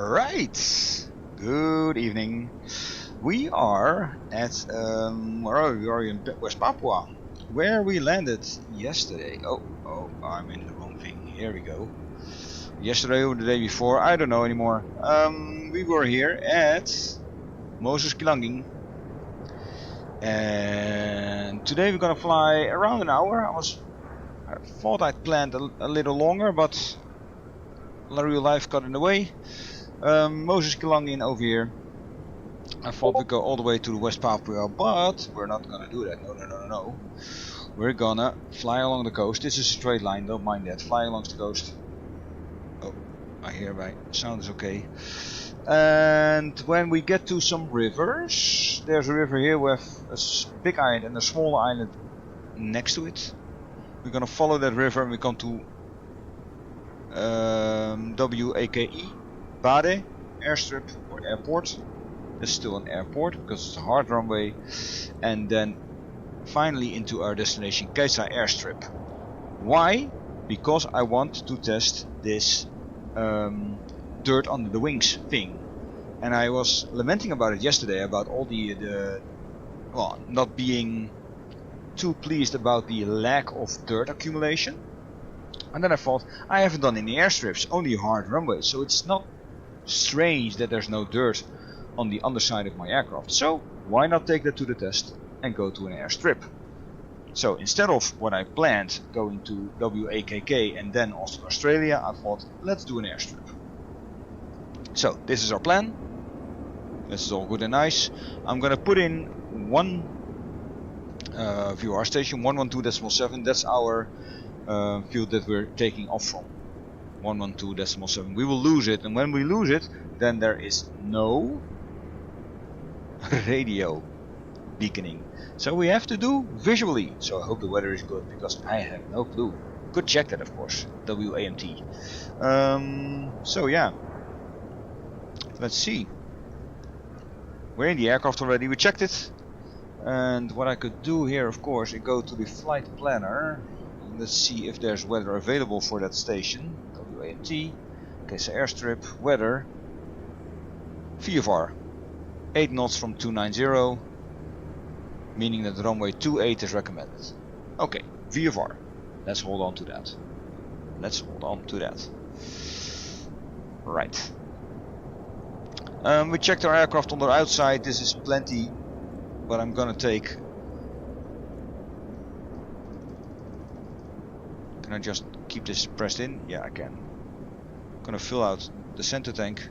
Right. Good evening. We are at where are we? We are in West Papua, where we landed yesterday. Oh, I'm in the wrong thing. Here we go. Yesterday or the day before, I don't know anymore. We were here at Moses Kilanging, and today we're gonna fly around an hour. I thought I'd planned a little longer, but real life got in the way. Moses Kilangin over here. I thought we'd go all the way to the West Papua, but we're not gonna do that. No. We're gonna fly along the coast. This is a straight line, don't mind that. Fly along the coast. Oh, I hear my sound is okay. And when we get to some rivers, there's a river here with a big island and a small island next to it. We're gonna follow that river and we come to WAKE, Bade airstrip or airport. It's still an airport because it's a hard runway, and then finally into our destination, Kaisa airstrip. Why? Because I want to test this dirt under the wings thing, and I was lamenting about it yesterday about all the well, not being too pleased about the lack of dirt accumulation. And then I thought, I haven't done any airstrips, only hard runways, so it's not strange that there's no dirt on the underside of my aircraft. So why not take that to the test and go to an airstrip? So instead of what I planned, going to WAKK and then also Australia, I thought let's do an airstrip. So this is our plan. This is all good and nice. I'm gonna put in one VFR station, 112.7. That's our field that we're taking off from. 112.7. We will lose it, and when we lose it, then there is no radio beaconing. So we have to do visually. So I hope the weather is good, because I have no clue. Could check that, of course. WAMT. So yeah. Let's see. We're in the aircraft already. We checked it. And what I could do here, of course, is go to the flight planner. Let's see if there's weather available for that station. WAMT. Kaisa airstrip. Weather. VFR. 8 knots from 290, meaning that the runway 28 is recommended. Okay, VFR. Let's hold on to that. Right. We checked our aircraft on the outside. This is plenty, but I'm gonna take. Can I just keep this pressed in? Yeah, I can. Gonna fill out the center tank.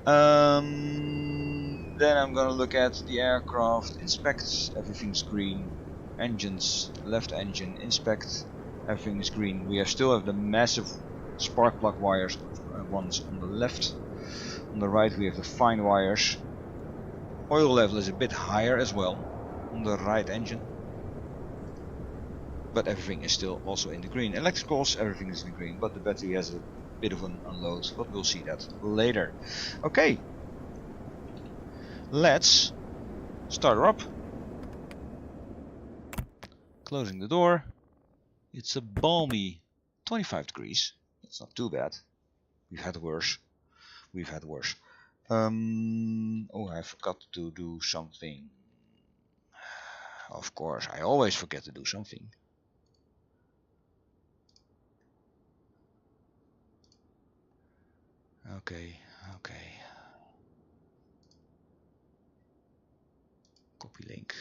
Then I'm gonna look at the aircraft, inspect, everything's green. Engines, left engine, inspect, everything is green. We still have the massive spark plug wires ones on the left. On the right we have the fine wires. Oil level is a bit higher as well on the right engine. But everything is still also in the green. Electricals, everything is in the green, but the battery has a bit of an unload, but we'll see that later. Okay, let's start her up. Closing the door. It's a balmy 25 degrees. That's not too bad. We've had worse. Oh, I forgot to do something. Of course, I always forget to do something. Okay. Copy link.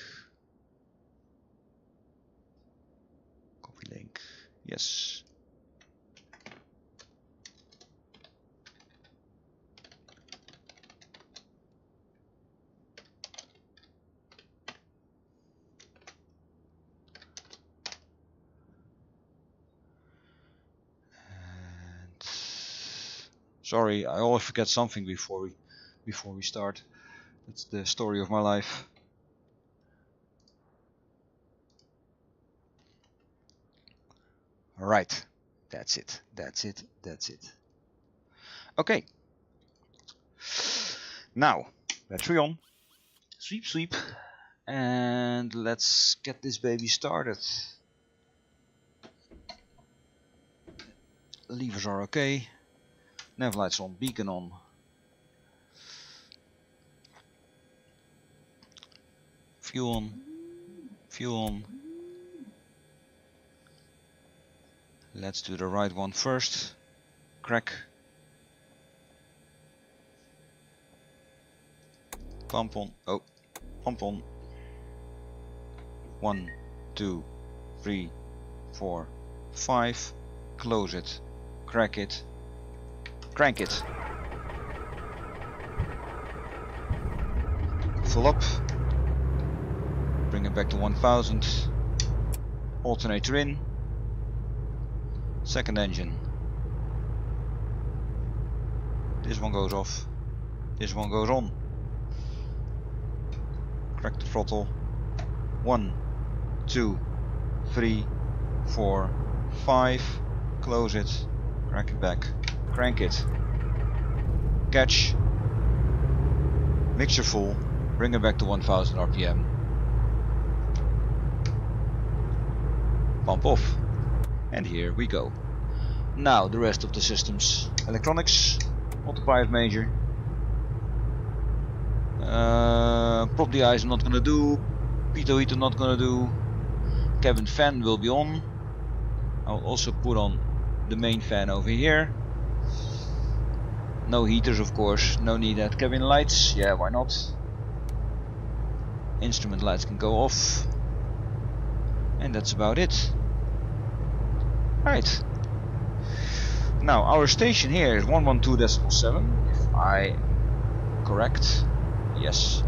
Yes. And sorry, I always forget something before we start. That's the story of my life. Right, that's it. Okay, now battery on, sweep, and let's get this baby started. Levers are okay, nav lights on, beacon on, Fuel on. Fuel on. Let's do the right one first. Crack. Pump on. Oh, pump on. 1, 2, 3, 4, 5. Close it. Crack it. Crank it. Full up. Bring it back to 1000. Alternator in. Second engine. This one goes off. This one goes on. Crack the throttle. 1, 2, 3, 4, 5. Close it. Crack it back. Crank it. Catch. Mixture full. Bring it back to 1000 RPM. Pump off. And here we go. Now the rest of the systems. Electronics. Autopilot major. Prop the eyes I'm not gonna do. Pitot heater not gonna do. Cabin fan will be on. I'll also put on the main fan over here. No heaters of course, no need that. Cabin lights, yeah, why not? Instrument lights can go off. And that's about it. Right. Now our station here is 112.7, if I correct. Yes.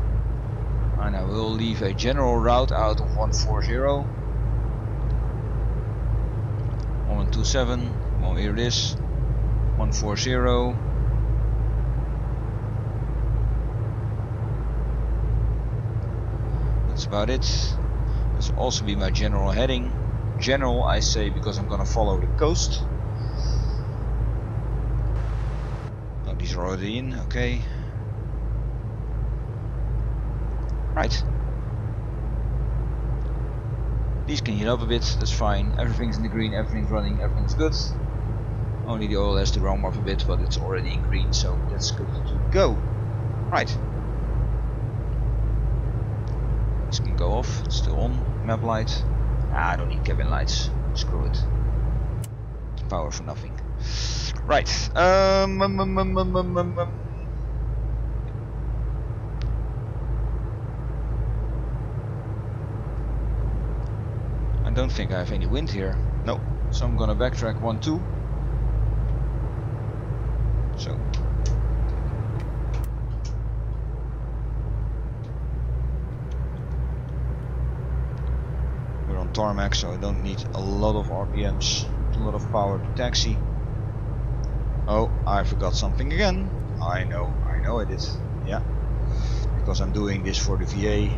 And I will leave a general route out of 140. 127. Well, here it is. 140. That's about it. This will also be my general heading. General I say because I'm gonna follow the coast. Oh, these are already in, okay. Right. These can heat up a bit, that's fine. Everything's in the green, everything's running, everything's good. Only the oil has to warm up a bit, but it's already in green, so that's good to go. Right. This can go off, it's still on. Map light. I don't need cabin lights. Screw it. Power for nothing. Right. I don't think I have any wind here. No. So I'm gonna backtrack 1, 2. So. We're on tarmac, so I don't need a lot of RPMs, a lot of power to taxi. Oh, I forgot something again. I know I did. Yeah. Because I'm doing this for the VA,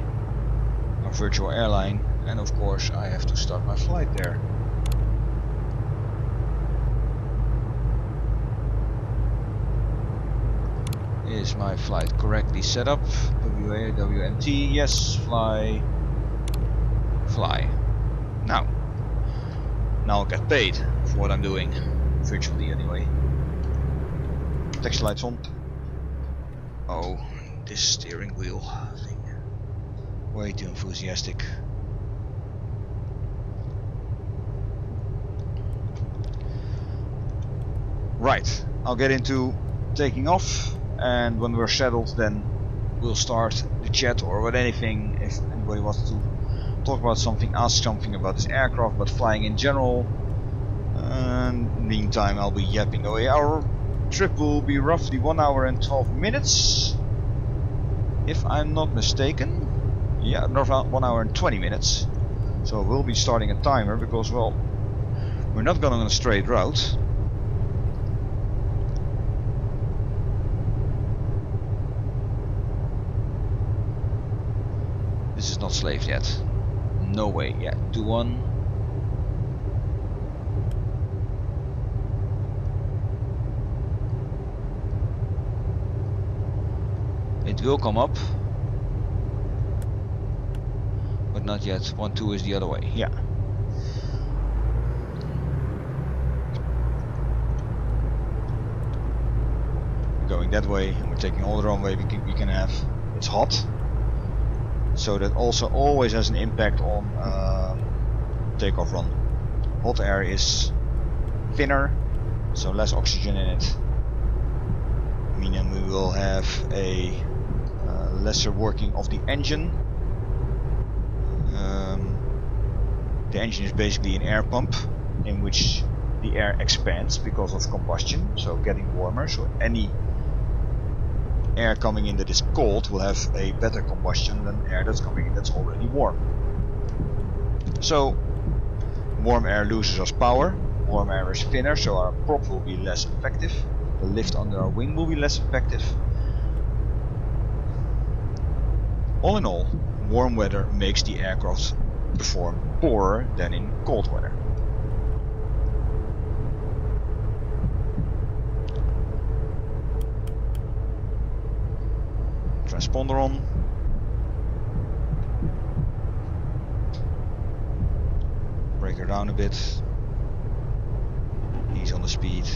a virtual airline, and of course I have to start my flight there. Is my flight correctly set up? WAMT, yes, fly. Now I'll get paid for what I'm doing, virtually anyway. Taxi lights on. Oh, this steering wheel thing. Way too enthusiastic. Right, I'll get into taking off, and when we're settled then we'll start the chat or with anything. If anybody wants to talk about something, ask something about this aircraft, but flying in general. And meantime I'll be yapping away. Our trip will be roughly 1 hour and 12 minutes, if I'm not mistaken. Yeah, 1 hour and 20 minutes. So we'll be starting a timer because, well, we're not going on a straight route. This is not slaved yet. No way. Yeah, 2-1. It will come up, but not yet. 1-2 is the other way. Yeah. We're going that way, and we're taking all the runway we can have. It's hot. So that also always has an impact on takeoff run. Hot air is thinner, so less oxygen in it, meaning we will have a lesser working of the engine. The engine is basically an air pump in which the air expands because of combustion, so getting warmer. So any air coming in that is cold will have a better combustion than air that's coming in that's already warm. So warm air loses us power, warm air is thinner, so our prop will be less effective, the lift under our wing will be less effective. All in all, warm weather makes the aircraft perform poorer than in cold weather. Transponder on. Brake her down a bit. Ease on the speed.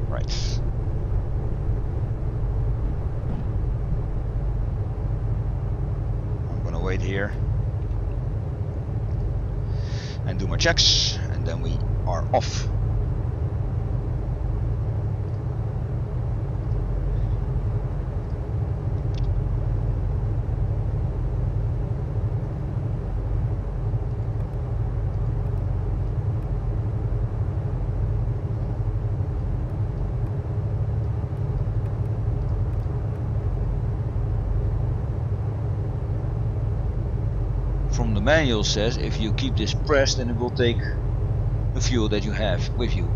Right. I'm gonna wait here and do my checks, and then we are off. From the manual says if you keep this pressed, then it will take the fuel that you have with you.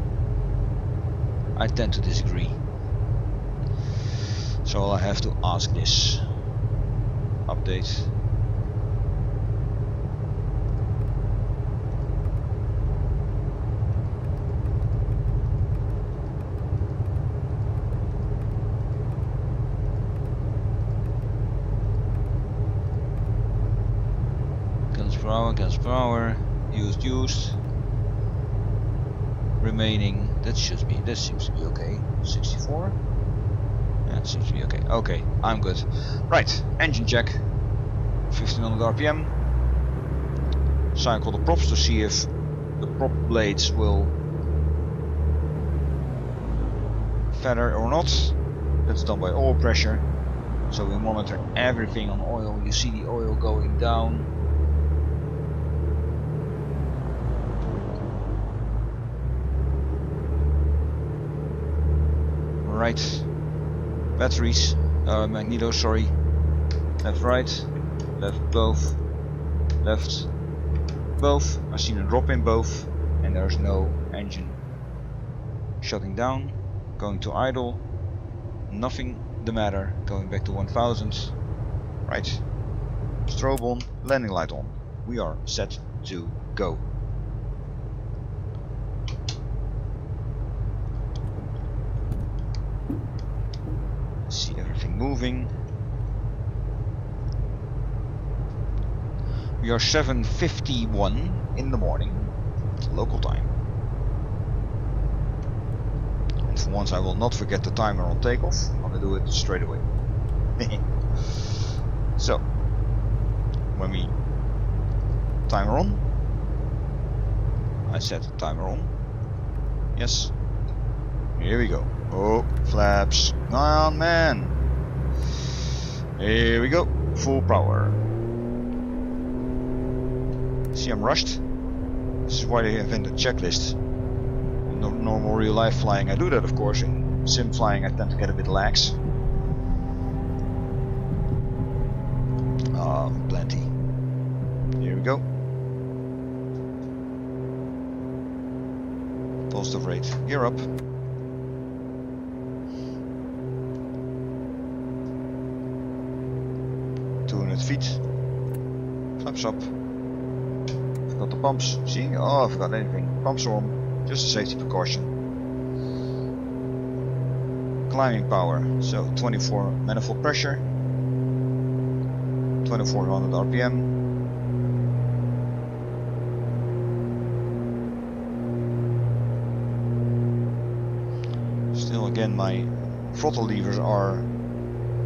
I tend to disagree, so I have to ask this. Update. Gallons per hour, used, remaining, this seems to be okay, 64, yeah, it seems to be okay, okay, I'm good. Right, engine check, 1500 RPM, cycle the props to see if the prop blades will feather or not, that's done by oil pressure, so we monitor everything on oil, you see the oil going down. Right, batteries, magneto, sorry, left, right, left, both, left, both. I've seen a drop in both, and there's no engine shutting down. Going to idle, nothing the matter. Going back to 1000. Right, strobe on, landing light on. We are set to go. See everything moving. We are 7:51 in the morning, local time. And for once I will not forget the timer on takeoff. I'm gonna do it straight away. So, when we timer on, I set timer on. Yes. Here we go. Oh, flaps. Come on, man. Here we go. Full power. See, I'm rushed. This is why they invented checklists. In normal real life flying, I do that, of course. In sim flying, I tend to get a bit lax. Plenty. Here we go. Positive rate. Gear up. 200 feet. Flaps up. Forgot the pumps. See? Oh, I forgot anything. Pumps are on. Just a safety precaution. Climbing power. So 24 manifold pressure. 2400 RPM. Again, my throttle levers are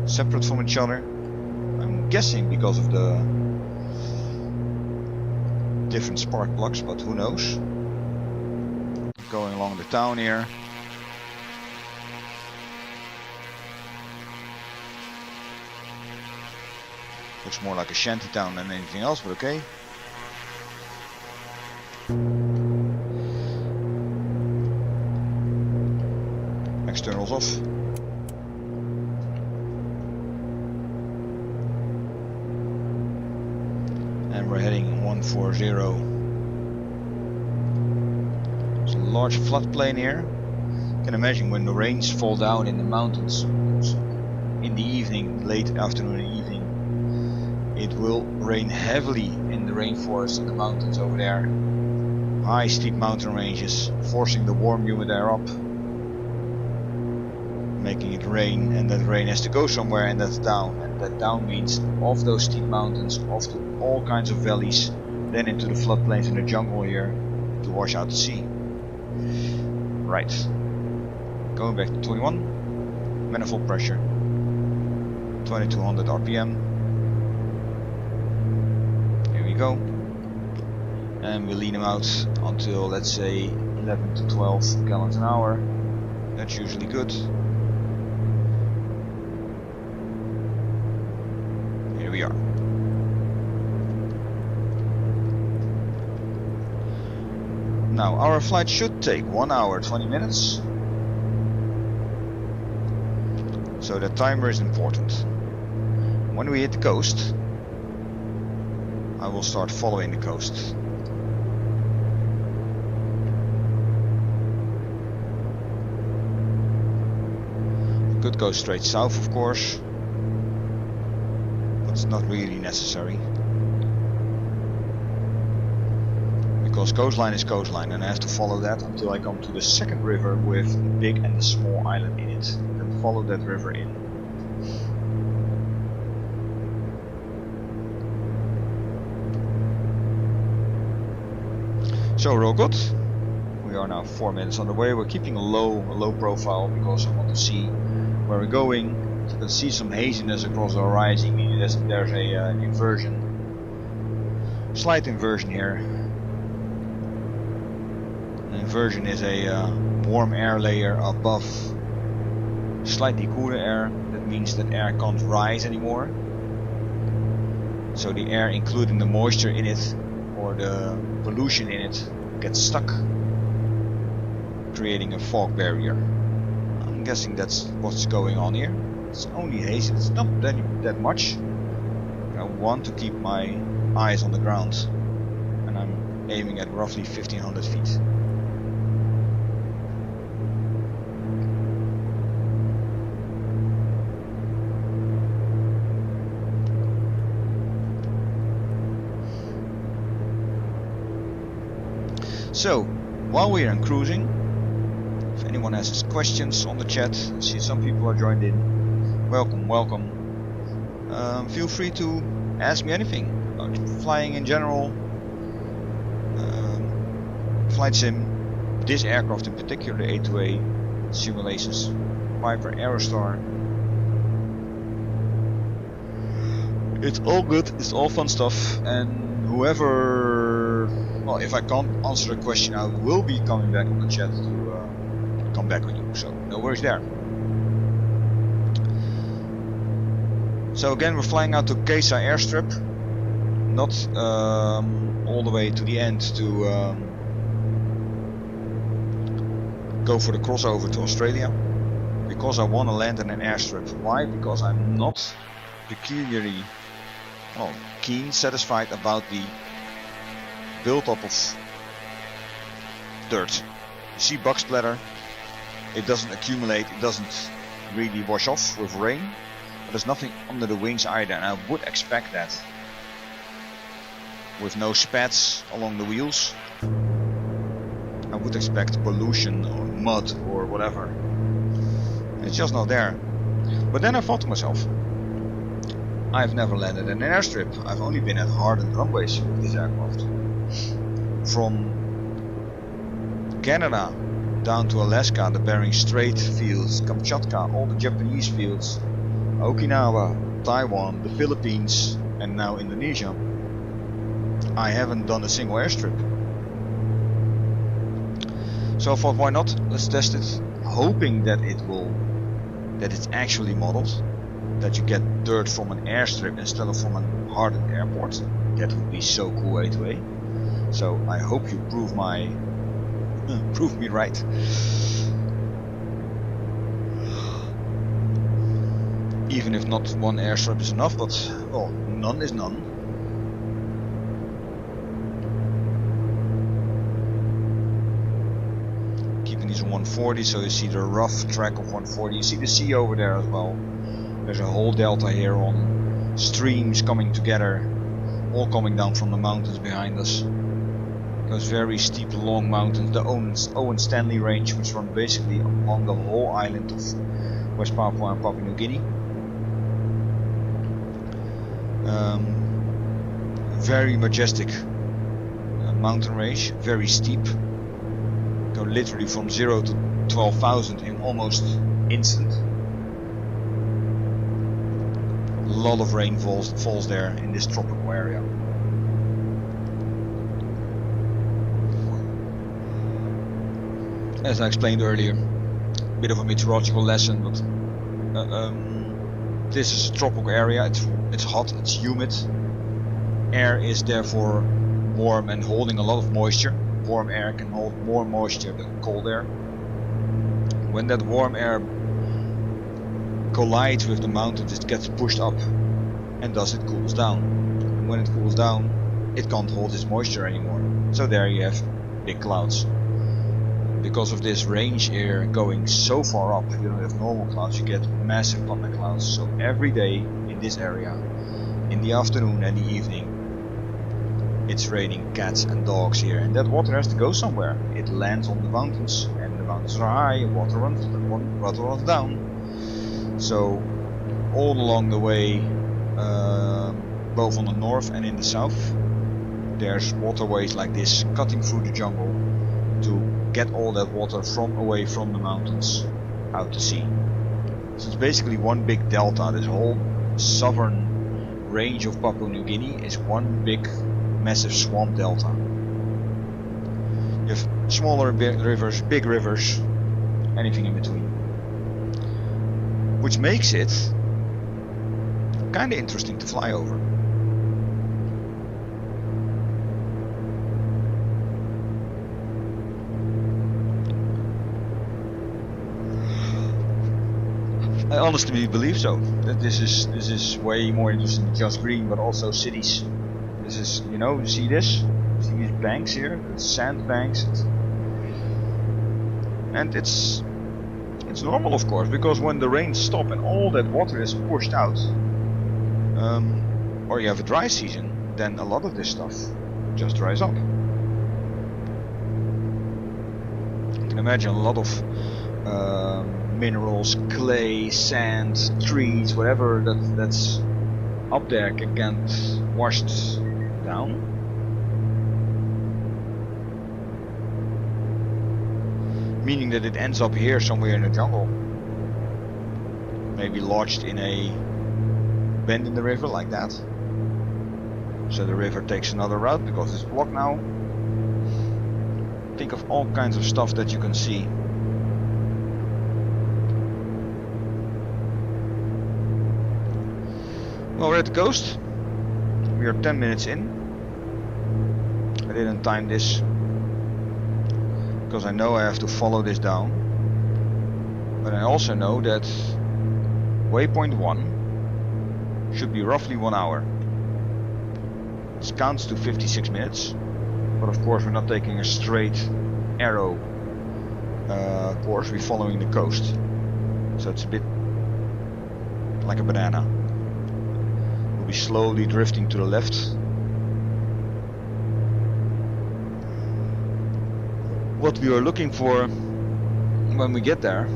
separate from each other. I'm guessing because of the different spark plugs, but who knows. Going along the town here. Looks more like a shanty town than anything else, but okay. Externals off. And we're heading 140. There's a large floodplain here. You can imagine when the rains fall down in the mountains in the evening, late afternoon and evening, it will rain heavily in the rainforest and the mountains over there. High steep mountain ranges, forcing the warm humid air up, making it rain, and that rain has to go somewhere, and that's down. And that down means off those steep mountains, off to all kinds of valleys, then into the floodplains in the jungle here to wash out the sea. Right. Going back to 21. Manifold pressure. 2200 RPM. Here we go. And we lean them out until, let's say, 11 to 12 gallons an hour. That's usually good. Here we are. Now, our flight should take 1 hour 20 minutes. So the timer is important. When we hit the coast, I will start following the coast. Could go straight south, of course, but it's not really necessary. Because coastline is coastline, and I have to follow that until I come to the second river with the big and the small island in it. Then follow that river in. So we're all good. We are now 4 minutes on the way. We're keeping a low profile because I want to see where we're going. So you can see some haziness across the horizon, meaning there's an inversion. Slight inversion here. An inversion is a warm air layer above slightly cooler air. That means that air can't rise anymore. So the air, including the moisture in it or the pollution in it, gets stuck, creating a fog barrier. I'm guessing that's what's going on here. It's only hazy, it's not that much. I want to keep my eyes on the ground, and I'm aiming at roughly 1500 feet. So, while we are cruising, if anyone has questions on the chat, I see some people are joined in. Welcome. Feel free to ask me anything about flying in general, flight sim, this aircraft in particular, the A2A simulations, Piper, Aerostar. It's all good, it's all fun stuff, and whoever, well, if I can't answer a question, I will be coming back on the chat to come back on you, so no worries there. So again, we're flying out to Kesa airstrip, not all the way to the end to go for the crossover to Australia, because I want to land in an airstrip. Why? Because I'm not peculiarly satisfied about the build-up of dirt. You see bug splatter, it doesn't accumulate, it doesn't really wash off with rain, but there's nothing under the wings either, and I would expect that. With no spats along the wheels, I would expect pollution or mud or whatever. It's just not there. But then I thought to myself, I've never landed in an airstrip. I've only been at hardened runways with this aircraft. From Canada down to Alaska, the Bering Strait fields, Kamchatka, all the Japanese fields, Okinawa, Taiwan, the Philippines, and now Indonesia, I haven't done a single airstrip. So I thought, why not? Let's test it, hoping that it's actually modeled, that you get dirt from an airstrip instead of from a hardened airport. That would be so cool A2A. So I hope you prove me right. Even if not one airstrip is enough, but well, none is none. Keeping these on 140, so you see the rough track of 140. You see the sea over there as well. There's a whole delta here on streams coming together, all coming down from the mountains behind us. Those very steep, long mountains, the Owen Stanley Range, which run basically along the whole island of West Papua and Papua New Guinea. Very majestic mountain range, very steep. Go literally from 0 to 12,000 in almost instant. A lot of rain falls there in this tropical area. As I explained earlier, a bit of a meteorological lesson, but this is a tropical area. It's hot, it's humid. Air is therefore warm and holding a lot of moisture. Warm air can hold more moisture than cold air. When that warm air collides with the mountains, it gets pushed up, and thus it cools down. And when it cools down, it can't hold its moisture anymore. So there you have big clouds. Because of this range here going so far up, you don't have normal clouds, you get massive thunder clouds. So every day in this area, in the afternoon and the evening, it's raining cats and dogs here, and that water has to go somewhere. It lands on the mountains, and the mountains are high, water runs down. So all along the way, both on the north and in the south, there's waterways like this cutting through the jungle to get all that water away from the mountains out to sea. So it's basically one big delta. This whole southern range of Papua New Guinea is one big massive swamp delta. You have smaller rivers, big rivers, anything in between. Which makes it kinda interesting to fly over. I honestly believe so. That this is way more interesting than just green, but also cities. This is, you see this? You see these banks here? It's sand banks. And it's normal, of course, because when the rains stop and all that water is pushed out, or you have a dry season, then a lot of this stuff just dries up. You can imagine a lot of minerals, clay, sand, trees, whatever that's up there can get washed down. Meaning that it ends up here somewhere in the jungle. Maybe lodged in a bend in the river like that. So the river takes another route because it's blocked now. Think of all kinds of stuff that you can see. Well, we're at the coast. We are 10 minutes in. I didn't time this because I know I have to follow this down. But I also know that waypoint 1 should be roughly 1 hour. This counts to 56 minutes. But of course we're not taking a straight arrow course, we're following the coast. So it's a bit like a banana. We'll be slowly drifting to the left. What we are looking for when we get there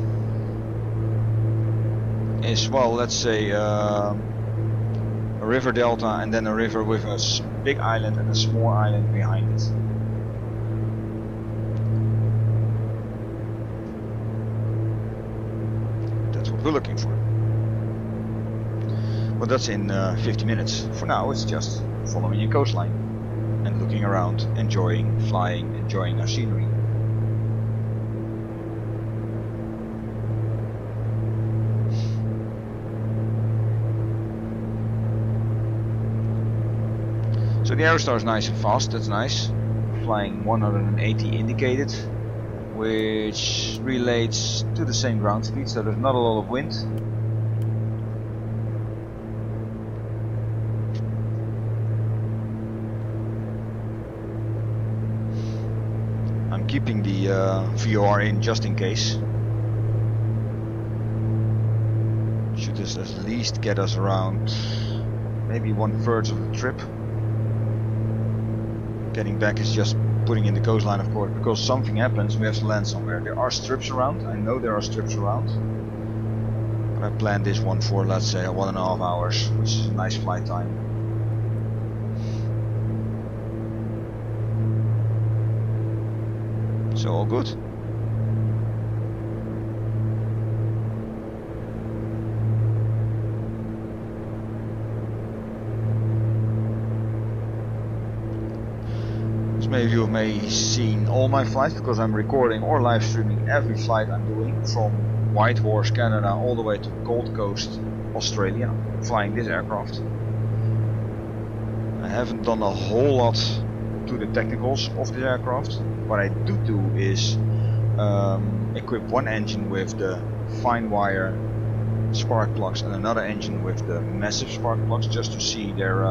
is, well, let's say a river delta and then a river with a big island and a small island behind it. we're looking for. But that's in 50 minutes. For now, it's just following a coastline and looking around, enjoying flying, enjoying our scenery. So the Aerostar is nice and fast, that's nice. Flying 180 indicated, which relates to the same ground speed, so there's not a lot of wind. I'm keeping the VFR in just in case. Should this at least get us around maybe 1/3 of the trip. Getting back is just putting in the coastline, of course, because something happens, we have to land somewhere. There are strips around, I know there are strips around. But I planned this one for, let's say, 1.5 hours, which is a nice flight time. So all good. Many of you have maybe seen all my flights, because I'm recording or live streaming every flight I'm doing from Whitehorse, Canada, all the way to Gold Coast, Australia, flying this aircraft. I haven't done a whole lot to the technicals of the aircraft. What I do is equip one engine with the fine wire spark plugs and another engine with the massive spark plugs, just to see their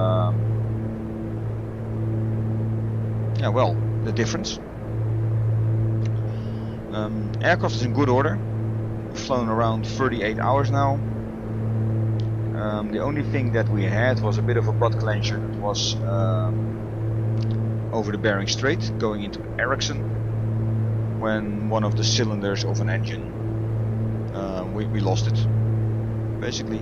the difference. Aircraft is in good order. We've flown around 38 hours now. The only thing that we had was a bit of a butt clencher. It was over the Bering Strait, going into Ericsson, when one of the cylinders of an engine, we lost it, basically.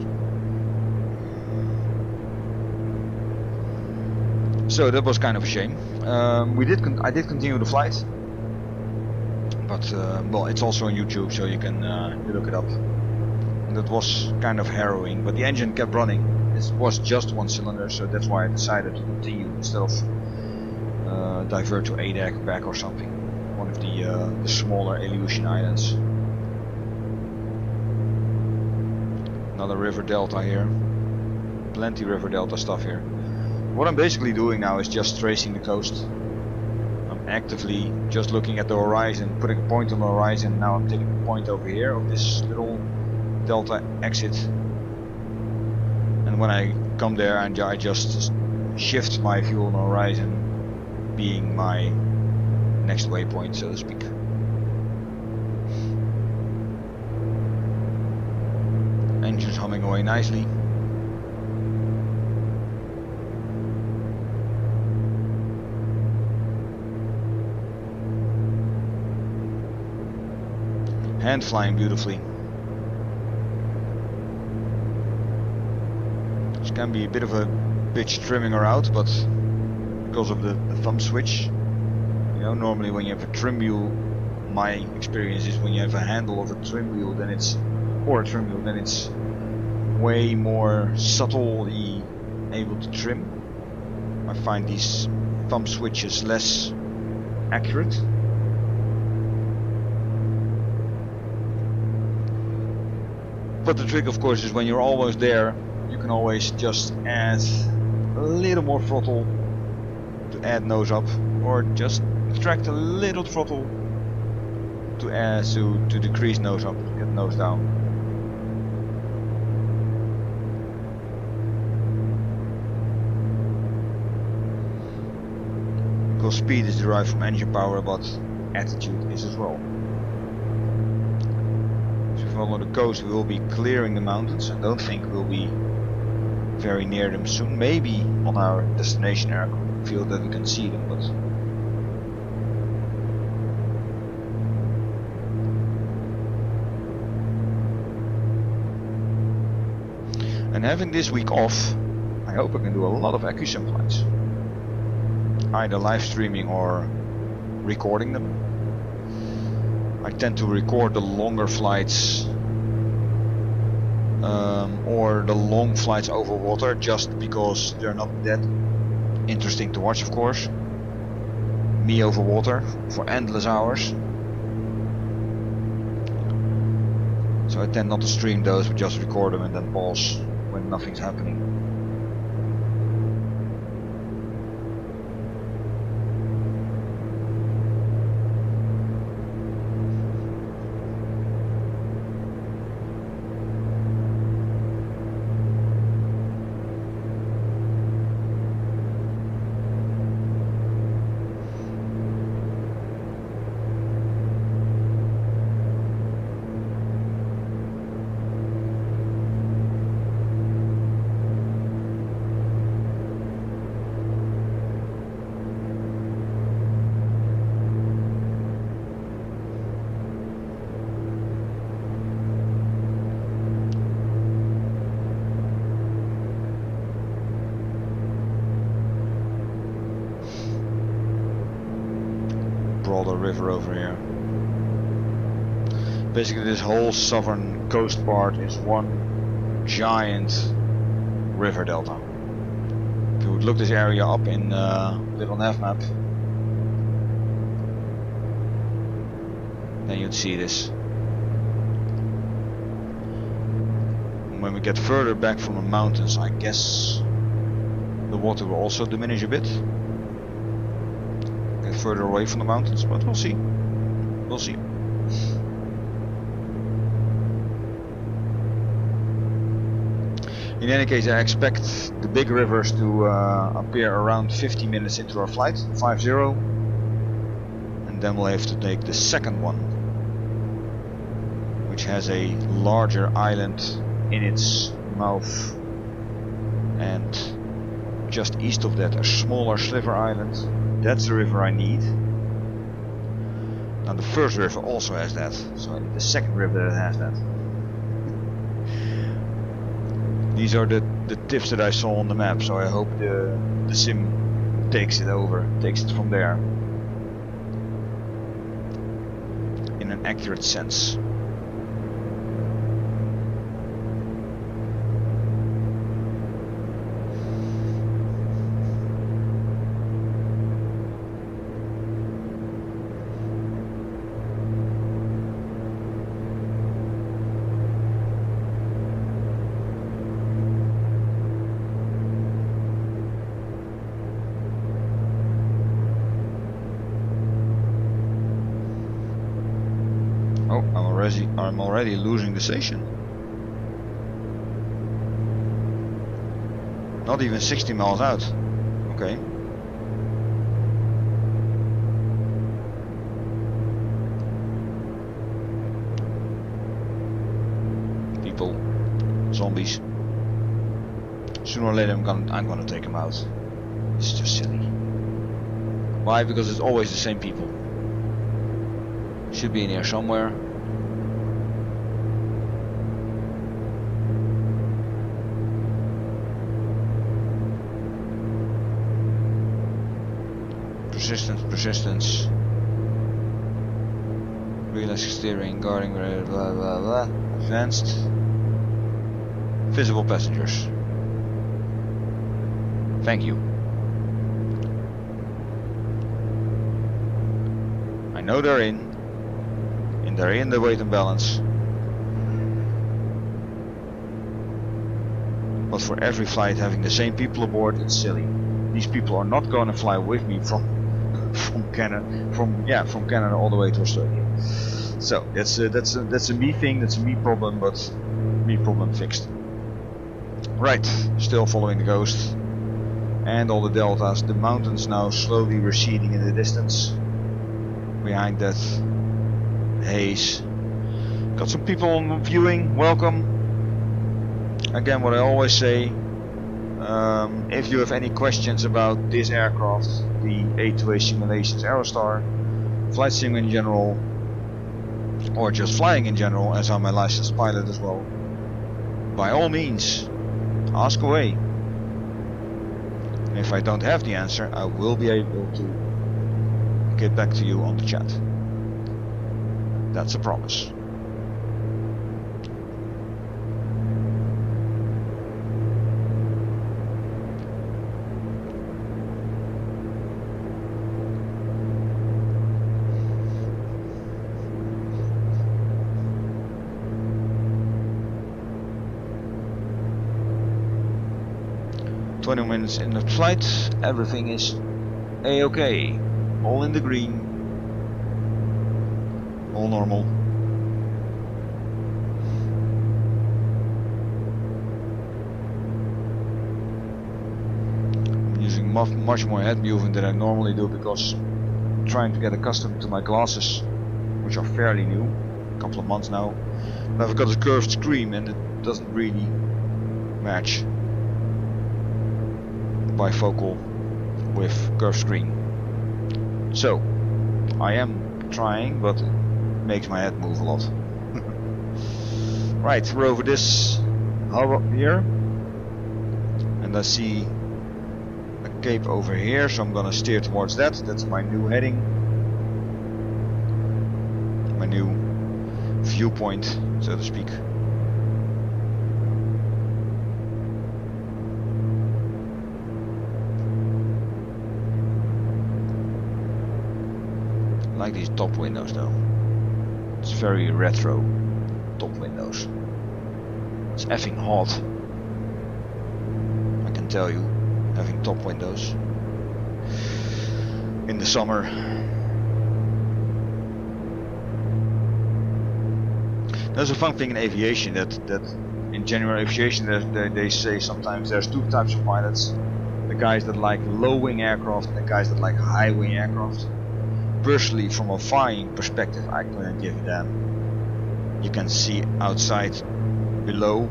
So that was kind of a shame. I did continue the flight, but well, it's also on YouTube, so you can look it up. And that was kind of harrowing, but the engine kept running. It was just one cylinder, so that's why I decided to continue instead of divert to Adak back or something, one of the smaller Aleutian islands. Another river delta here, plenty river delta stuff here. What I'm basically doing now is just tracing the coast. I'm actively just looking at the horizon, putting a point on the horizon. Now I'm taking a point over here of this little delta exit. And when I come there, I just shift my view on the horizon, being my next waypoint, so to speak. Engine's humming away nicely. Hand flying beautifully. This can be a bit of a bitch trimming her out, but because of the thumb switch, you know, normally when you have a trim wheel, my experience is when you have a handle of a trim wheel, then it's way more subtly able to trim. I find these thumb switches less accurate. But the trick, of course, is when you're almost there, you can always just add a little more throttle to add nose up, or just extract a little throttle to add to decrease nose up, get nose down. Because speed is derived from engine power, but attitude is as well. On the coast we will be clearing the mountains. I don't think we'll be very near them soon. Maybe on our destination airfield that we can see them, but and having this week off, I hope I can do a lot of AccuSim flights, either live streaming or recording them. I tend to record the longer flights or the long flights over water, just because they're not that interesting to watch, of course. Me over water for endless hours. So I tend not to stream those, but just record them and then pause when nothing's happening. Broader river over here. Basically this whole southern coast part is one giant river delta. If you would look this area up in little nav map, then you'd see this. When we get further back from the mountains, I guess the water will also diminish a bit. Further away from the mountains, but we'll see. We'll see. In any case, I expect the big rivers to appear around 50 minutes into our flight, 50, and then we'll have to take the second one, which has a larger island in its mouth, and just east of that a smaller sliver island. That's the river I need. Now the first river also has that, so I need the second river that has that. These are the tips that I saw on the map, so I hope the sim takes it from there in an accurate sense. I'm already losing the station. Not even 60 miles out. Okay. People, zombies. Sooner or later I'm gonna take them out. It's just silly. Why? Because it's always the same people. Should be in here somewhere. Persistence. Relax steering, guarding, blah blah blah. Advanced. Visible passengers. Thank you. I know they're in. And they're in the weight and balance. But for every flight having the same people aboard, it's silly. These people are not going to fly with me from Canada all the way to Australia. So that's a me thing, that's a me problem, but me problem fixed. Right, still following the ghost and all the deltas. The mountains now slowly receding in the distance. Behind that haze. Got some people viewing. Welcome. Again, what I always say. If you have any questions about this aircraft, the A2A Simulations Aerostar, flight sim in general, or just flying in general, as I'm a licensed pilot as well, by all means, ask away. And if I don't have the answer, I will be able to get back to you on the chat. That's a promise. 20 minutes in the flight, everything is A-okay, all in the green, all normal. I'm using much more head movement than I normally do because I'm trying to get accustomed to my glasses, which are fairly new, a couple of months now. And I've got a curved screen and it doesn't really match bifocal with curved screen. So I am trying, but it makes my head move a lot. Right, we're over this hub up here and I see a cape over here, so I'm gonna steer towards that. That's my new heading, my new viewpoint, so to speak. I like these top windows though. It's very retro top windows. It's effing hot, I can tell you, having top windows in the summer. There's a fun thing in aviation that in general aviation they say sometimes there's two types of pilots: the guys that like low wing aircraft and the guys that like high wing aircraft. Personally, from a flying perspective, I couldn't give a damn. You can see outside below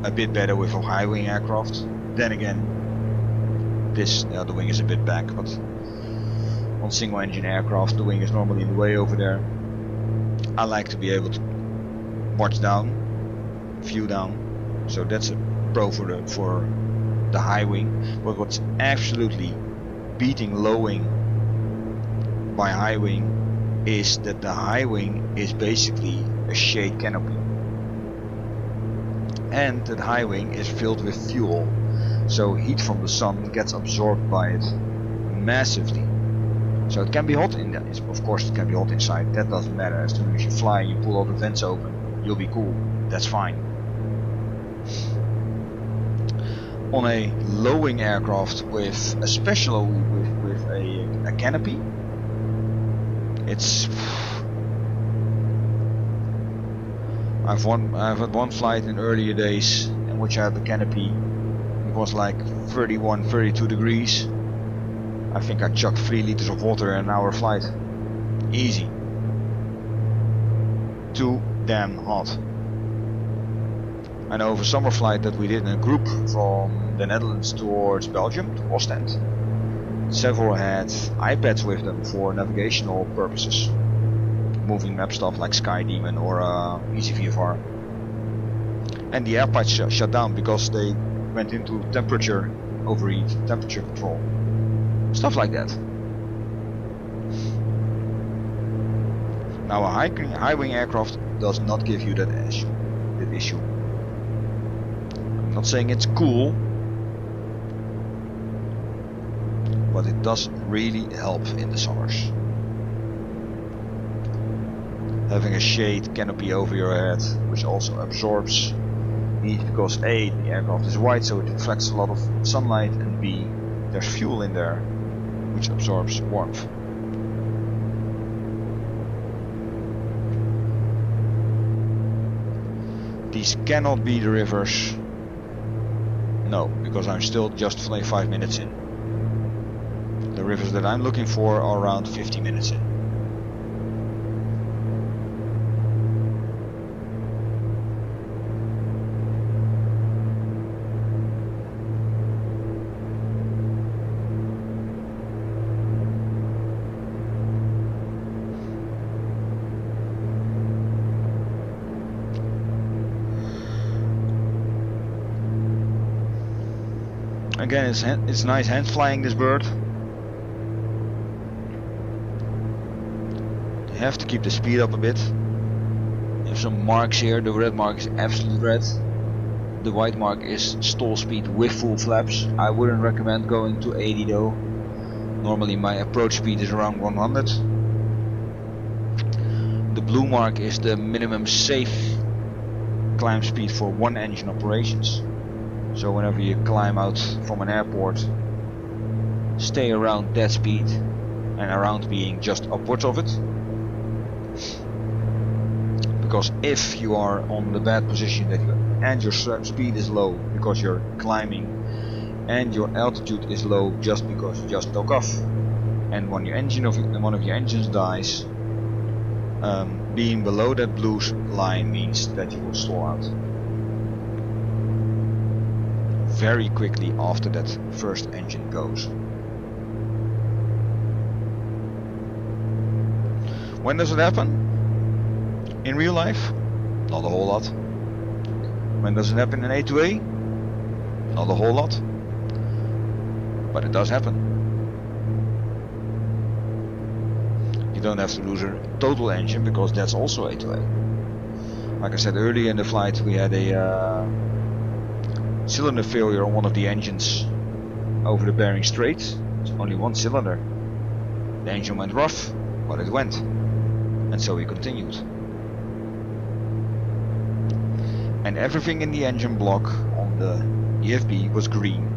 a bit better with a high wing aircraft. Then again, the wing is a bit back, but on single engine aircraft the wing is normally in the way over there. I like to be able to watch down, view down, so that's a pro for the high wing. But what's absolutely beating low wing by high wing is that the high wing is basically a shade canopy, and that high wing is filled with fuel, so heat from the sun gets absorbed by it massively. So it can be hot in that, of course it can be hot inside, that doesn't matter. As soon as you fly, you pull all the vents open, you'll be cool, that's fine. On a low wing aircraft with especially with a canopy, it's I've had one flight in earlier days in which I had the canopy. It was like 31, 32 degrees. I think I chucked 3 liters of water in an hour flight. Easy. Too damn hot. I know of a summer flight that we did in a group from the Netherlands towards Belgium, to Ostend. Several had iPads with them for navigational purposes, moving map stuff like SkyDemon or Easy VFR. And the air pipes shut down because they went into temperature overheat, temperature control, stuff like that. Now a high wing aircraft does not give you that issue. I'm not saying it's cool, but it does really help in the summers. Having a shade canopy over your head, which also absorbs heat, because A, the aircraft is white, so it reflects a lot of sunlight, and B, there's fuel in there, which absorbs warmth. These cannot be the rivers. No, because I'm still just 5 minutes in. The rivers that I'm looking for are around 50 minutes in. Again, it's nice hand flying this bird. You have to keep the speed up a bit. You have some marks here. The red mark is absolute red. The white mark is stall speed with full flaps. I wouldn't recommend going to 80 though. Normally my approach speed is around 100. The blue mark is the minimum safe climb speed for one engine operations. So whenever you climb out from an airport, stay around that speed and around being just upwards of it. Because if you are on the bad position that and your speed is low because you're climbing and your altitude is low just because you just took off, and when one of your engines dies, being below that blue line means that you will stall out very quickly after that first engine goes. When does it happen? In real life? Not a whole lot. When does it happen in A2A? Not a whole lot. But it does happen. You don't have to lose a total engine because that's also A2A. Like I said earlier in the flight, we had a cylinder failure on one of the engines over the Bering Strait. It's only one cylinder. The engine went rough, but it went. And so we continued. And everything in the engine block on the EFB was green.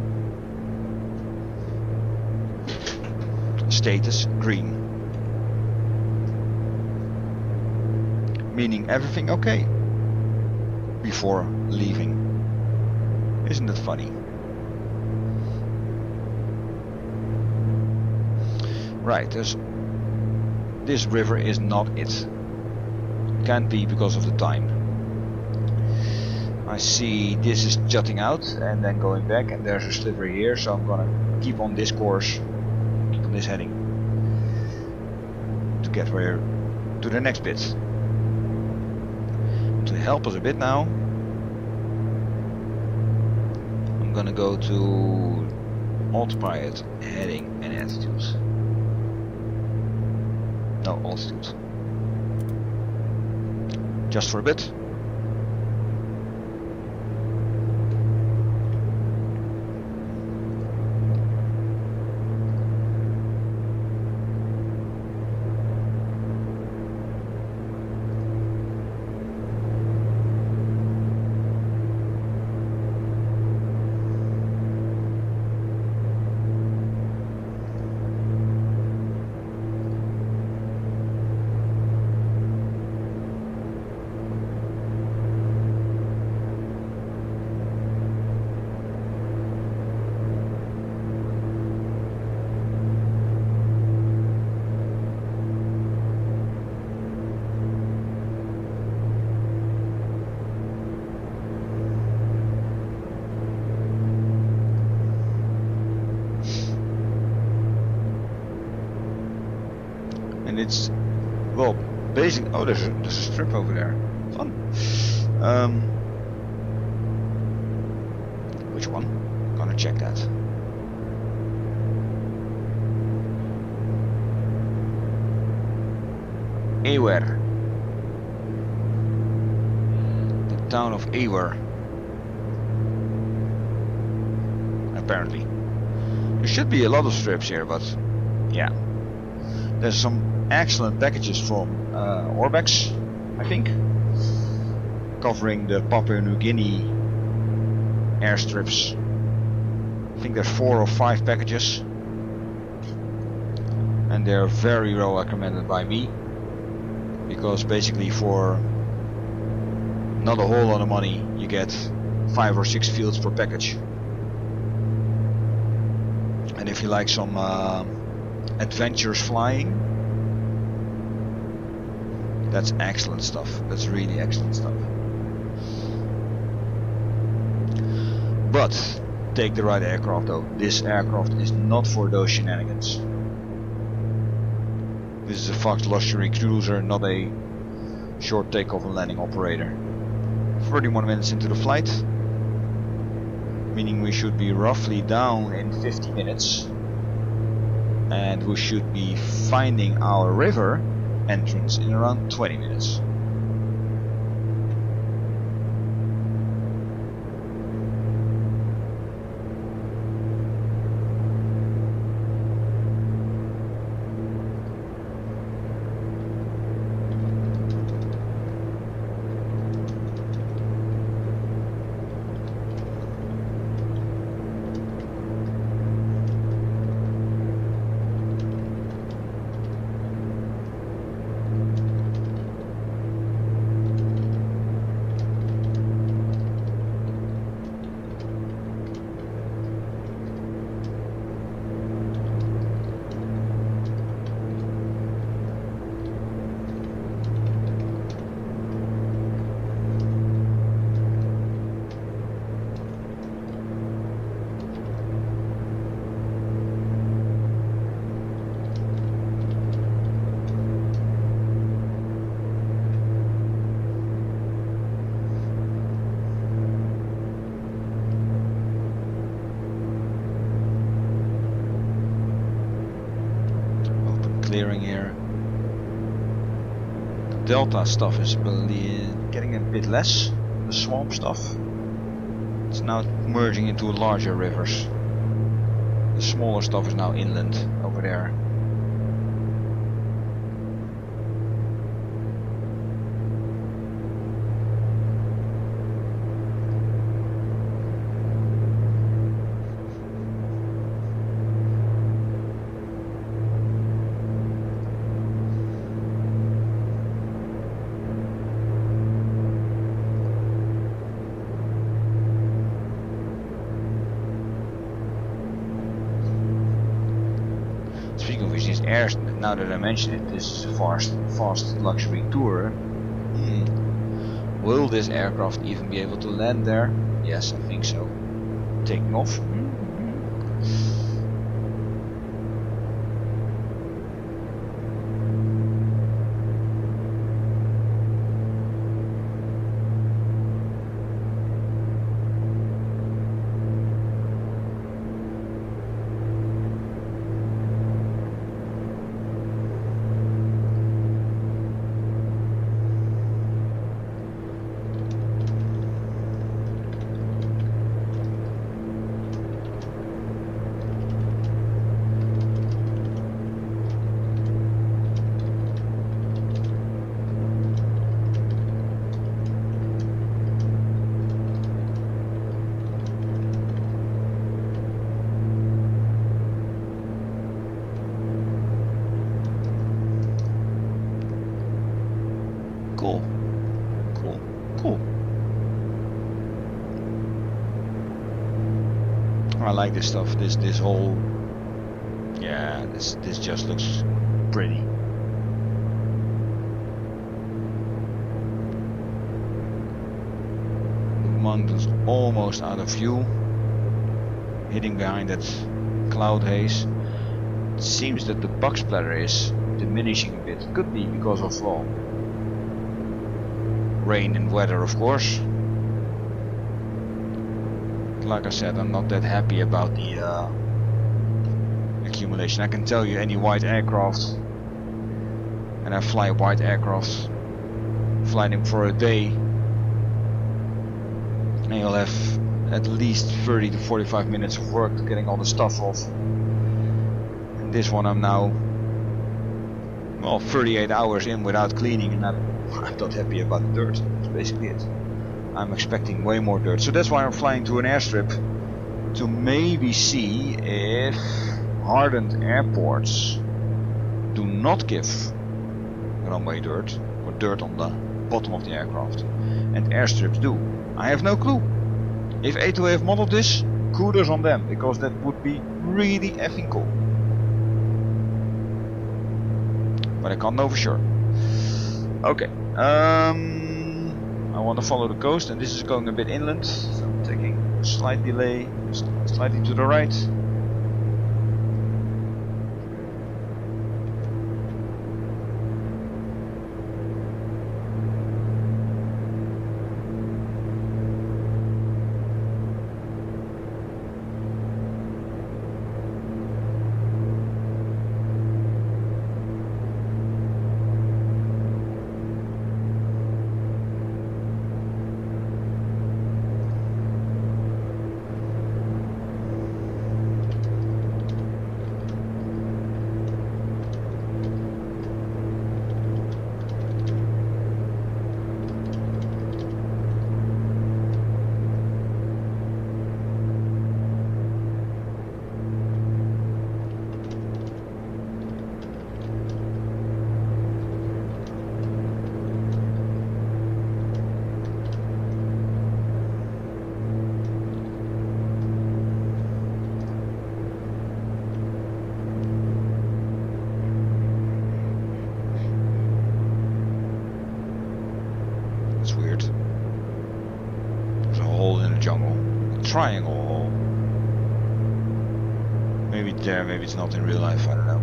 Status green. Meaning everything okay before leaving. Isn't it funny? Right, this river is not it. Can't be because of the time. I see this is jutting out and then going back, and there's a sliver here, so I'm gonna keep on this course, keep on this heading to get where to the next bit. To help us a bit now, I'm gonna go to autopilot, heading and attitude. No, altitude. Just for a bit. And it's, well, basic. Oh, there's a strip over there. Fun. Which one? Gonna check that. Aware. The town of Aware. Apparently. There should be a lot of strips here, but yeah. There's some excellent packages from Orbex, I think, covering the Papua New Guinea airstrips. I think there's 4 or 5 packages, and they're very well recommended by me, because basically for not a whole lot of money you get 5 or 6 fields per package. And if you like some adventures flying, that's excellent stuff. That's really excellent stuff. But take the right aircraft though. This aircraft is not for those shenanigans. This is a Fox luxury cruiser, not a short takeoff and landing operator. 31 minutes into the flight, meaning we should be roughly down in 50 minutes, and we should be finding our river entrance in around 20 minutes. watering here. The delta stuff is getting a bit less. The swamp stuff. It's now merging into larger rivers. The smaller stuff is now inland over there. Now that I mention it, this is a fast luxury tour. Will this aircraft even be able to land there? Yes, I think so. Taking off. Cool. I like this stuff. This whole, yeah, this just looks pretty. The mountain's almost out of view, hiding behind that cloud haze. It seems that the bug splatter is diminishing a bit. Could be because of rain and weather, of course. Like I said, I'm not that happy about the accumulation. I can tell you, any white aircraft, and I fly white aircraft, fly them for a day, and you'll have at least 30 to 45 minutes of work getting all the stuff off. And this one I'm now, well, 38 hours in without cleaning, and I'm not happy about the dirt. That's basically it. I'm expecting way more dirt, so that's why I'm flying to an airstrip to maybe see if hardened airports do not give runway dirt or dirt on the bottom of the aircraft, and airstrips do. I have no clue. If A2A have modeled this, kudos on them, because that would be really effing cool. But I can't know for sure. Okay. I want to follow the coast, and this is going a bit inland, so I'm taking a slight delay, slightly to the right. Triangle hole. Maybe there, maybe it's not in real life, I don't know.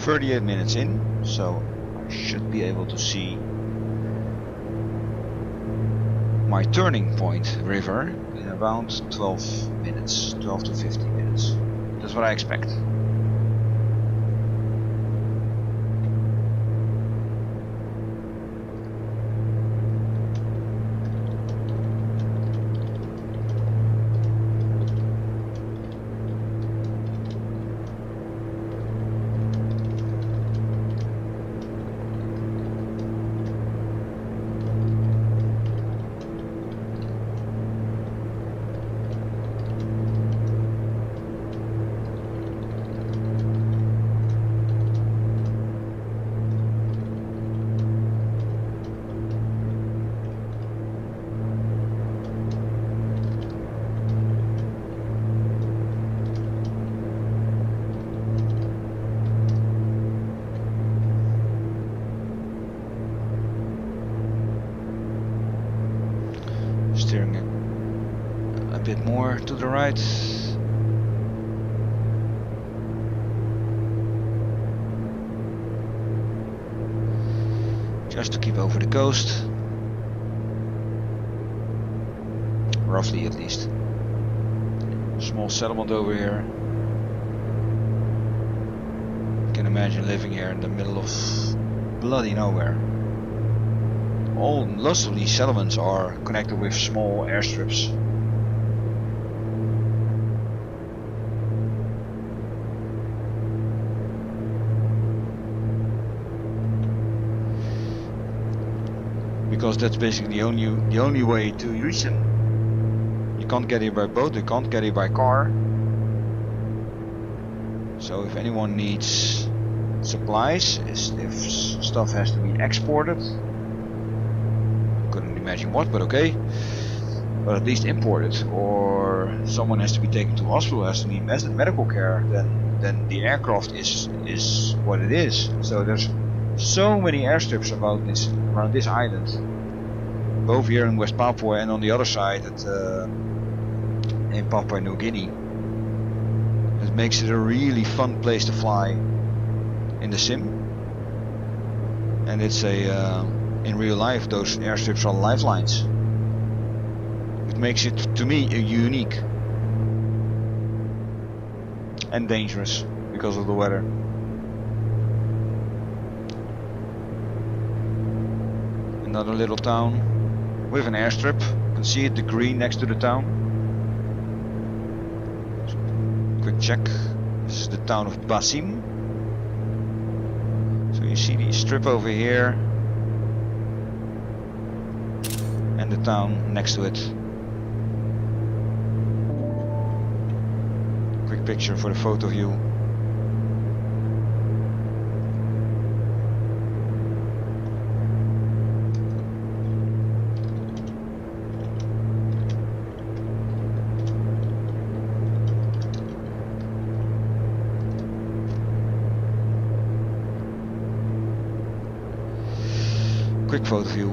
38 minutes in, so I should be able to see my turning point river in around 12 minutes, 12 to 15 minutes. That's what I expect. Steering a bit more to the right. Just to keep over the coast. Roughly at least. Small settlement over here. You can imagine living here in the middle of bloody nowhere. Lots of these settlements are connected with small airstrips. Because that's basically the only way to reach them. You can't get here by boat, you can't get here by car. So if anyone needs supplies, if stuff has to be exported, couldn't imagine what, but okay. But at least imported, or someone has to be taken to hospital, has to need medical care, then the aircraft is what it is. So there's so many airstrips around this island, both here in West Papua and on the other side in Papua New Guinea. It makes it a really fun place to fly in the sim, and it's in real life those airstrips are lifelines. It makes it, to me, unique and dangerous because of the weather. Another little town with an airstrip. You can see it, the green next to the town. Quick check. This is the town of Basim. So you see the strip over here and the town next to it. Quick picture for the photo view. Quick photo view.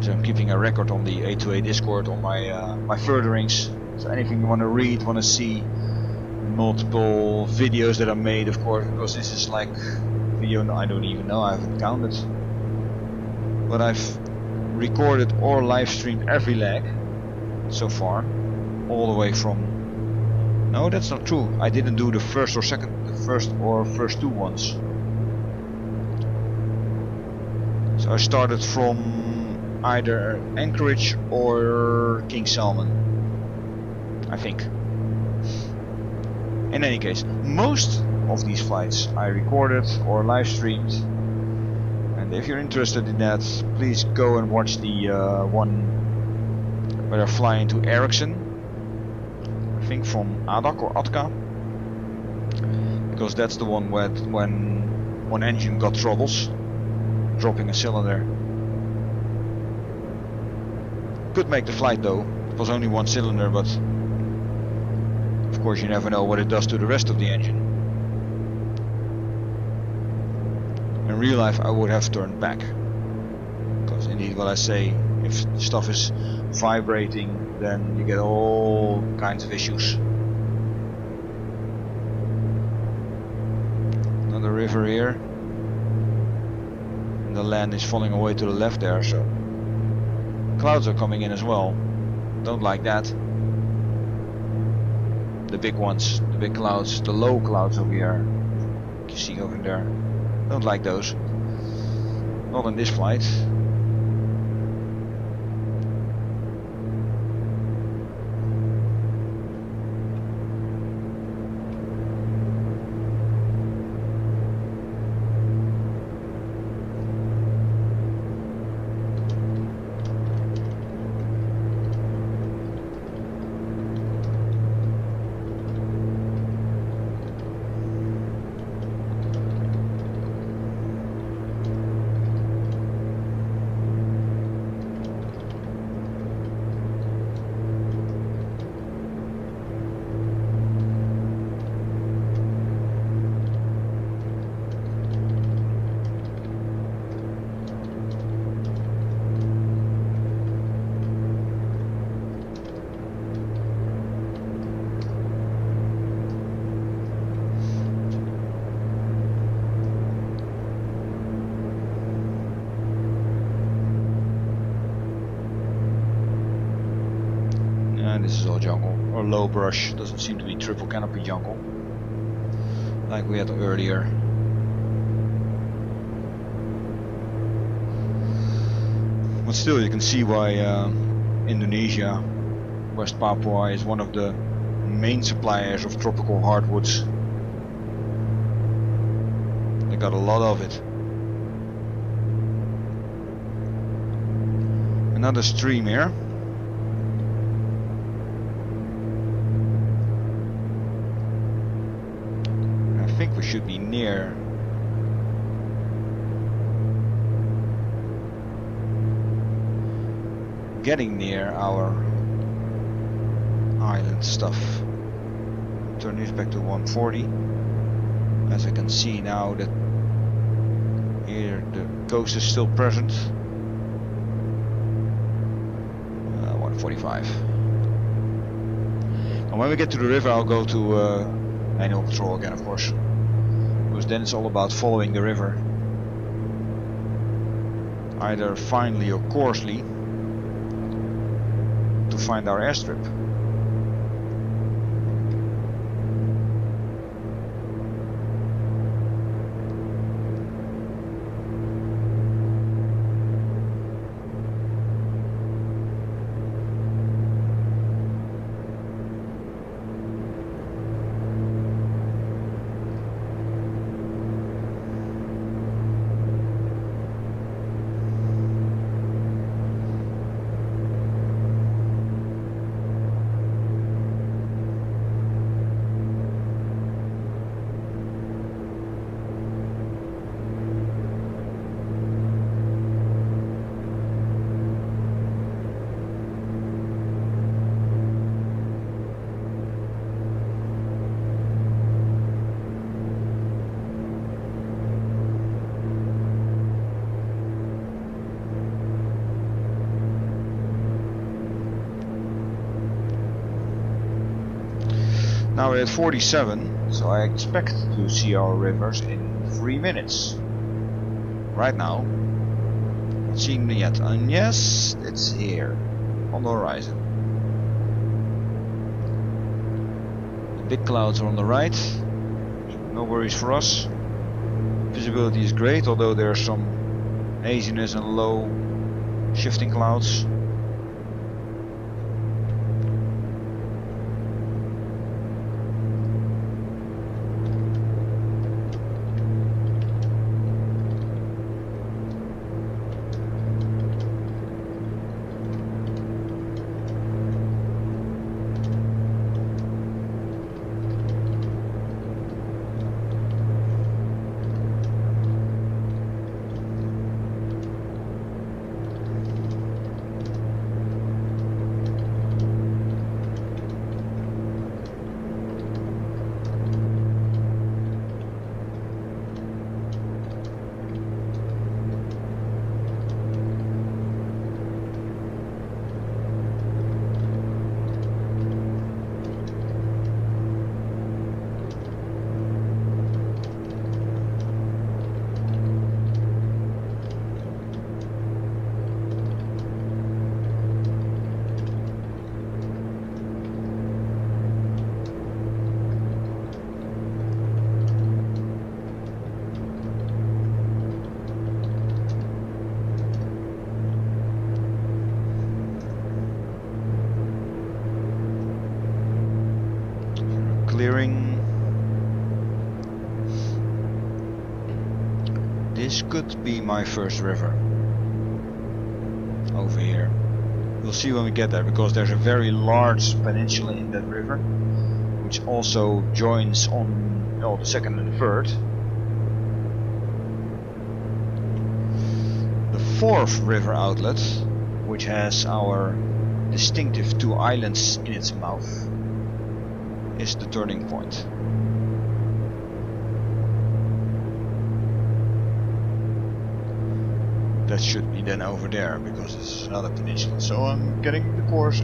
So I'm keeping a record on the A2A Discord on my furtherings. So anything you want to read, want to see, multiple videos that are made, of course, because this is like video, I don't even know, I haven't counted. But I've recorded or live streamed every leg so far, all the way from. No, that's not true. I didn't do the first two ones. So I started from either Anchorage or King Salmon, I think. In any case, most of these flights I recorded or live streamed, and if you're interested in that, please go and watch the one where I fly into Ericsson, I think from Adak or Atka, because that's the one where when one engine got troubles, dropping a cylinder. Could make the flight though, it was only one cylinder, but of course you never know what it does to the rest of the engine. In real life I would have turned back, because indeed what I say, if stuff is vibrating then you get all kinds of issues. Another river here. And the land is falling away to the left there, so clouds are coming in as well. Don't like that. The big ones, the big clouds, the low clouds over here. You see over there. Don't like those. Not on this flight. This is all jungle, or low brush. Doesn't seem to be triple canopy jungle like we had earlier. But still, you can see why Indonesia, West Papua, is one of the main suppliers of tropical hardwoods. They got a lot of it. Another stream here. I think we should be near getting near our island stuff. Turn this back to 140. As I can see now that here the coast is still present. 145. And when we get to the river, I'll go to manual control again, of course, because then it's all about following the river, either finely or coarsely, to find our airstrip. Now we're at 47, so I expect to see our rivers in 3 minutes. Right now, not seeing them yet, and yes, it's here, on the horizon. The big clouds are on the right, so no worries for us. Visibility is great, although there's some haziness and low shifting clouds. clearing. This could be my first river over here. We'll see when we get there, because there's a very large peninsula in that river, which also joins on the second and the third. The fourth river outlet, which has our distinctive two islands in its mouth, is the turning point. That should be then over there, because it's another peninsula. So I'm getting the course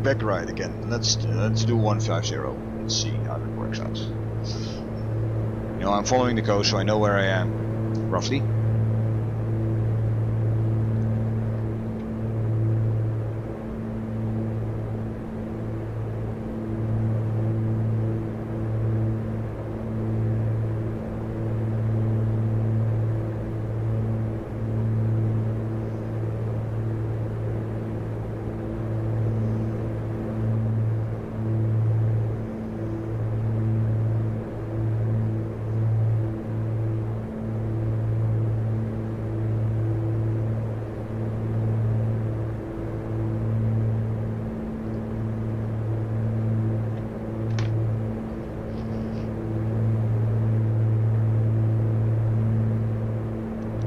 back right again. Let's do 150. Let's see how that works out. You know, I'm following the coast, so I know where I am, roughly.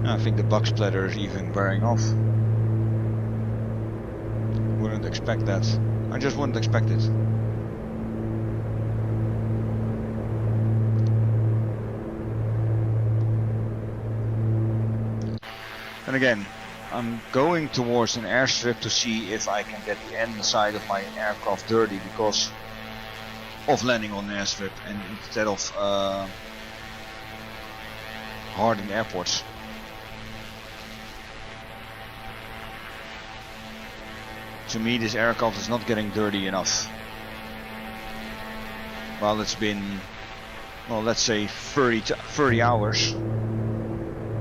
I think the bug splatter is even wearing off. Wouldn't expect that. I just wouldn't expect it. And again, I'm going towards an airstrip to see if I can get the inside of my aircraft dirty, because of landing on an airstrip and instead of hardened airports. To me, this aircraft is not getting dirty enough. Well, it's been, well, let's say 30 hours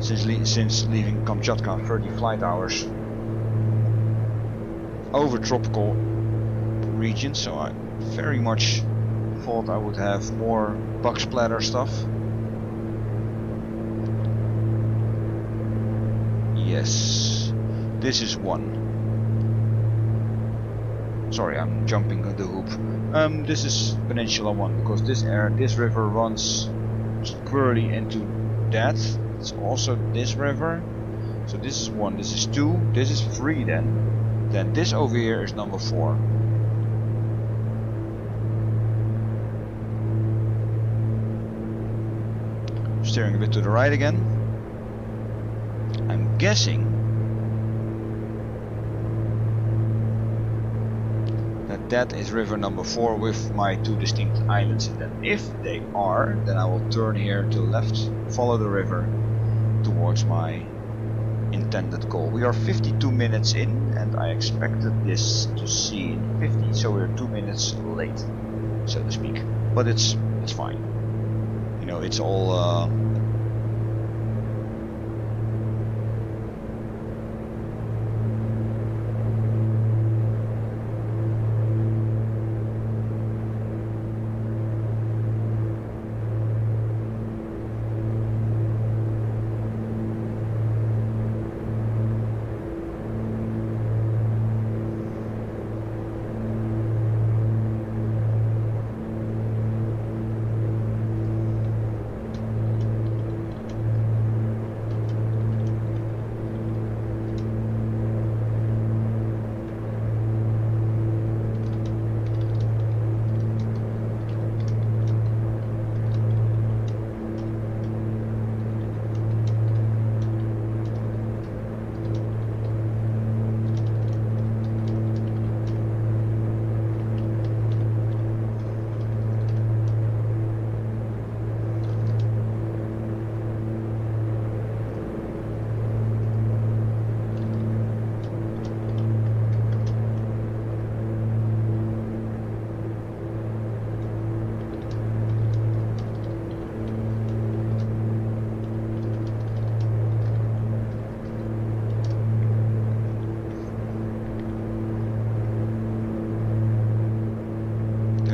since leaving Kamchatka, 30 flight hours over tropical regions, so I very much thought I would have more bug splatter stuff. Yes, this is one. Sorry, I'm jumping the hoop. This is Peninsula 1, because this river runs squarely into that. It's also this river. So this is 1, this is 2, this is 3 then. Then this over here is number 4. Steering a bit to the right again. I'm guessing that is river number 4 with my 2 distinct islands in them. If they are, then I will turn here to the left, follow the river towards my intended goal. We are 52 minutes in, and I expected this to see in 50, so we're 2 minutes late, so to speak. But it's fine. You know, it's all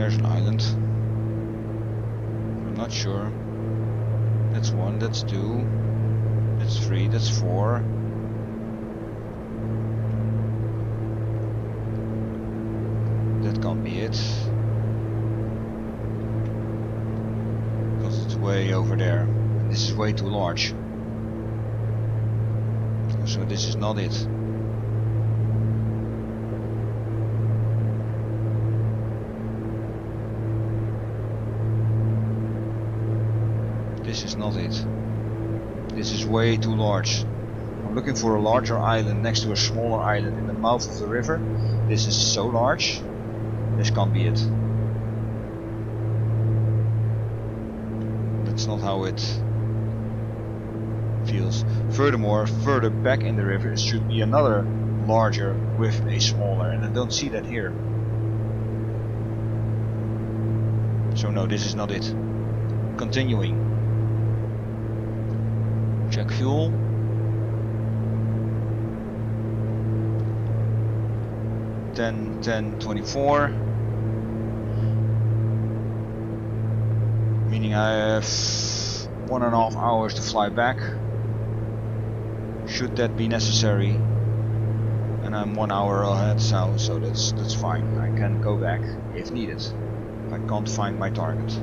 there's an island. Not sure. That's 1, that's 2, that's 3, that's 4. That can't be it. Because it's way over there. And this is way too large. So this is not it. This is not it. This is way too large. I'm looking for a larger island next to a smaller island in the mouth of the river. This is so large. This can't be it. That's not how it feels. Furthermore, further back in the river, it should be another larger with a smaller, and I don't see that here. So no, this is not it. Continuing. Check fuel. Ten, 24. Meaning I have 1.5 hours to fly back. Should that be necessary? And I'm 1 hour ahead south, so that's fine. I can go back if needed. If I can't find my target.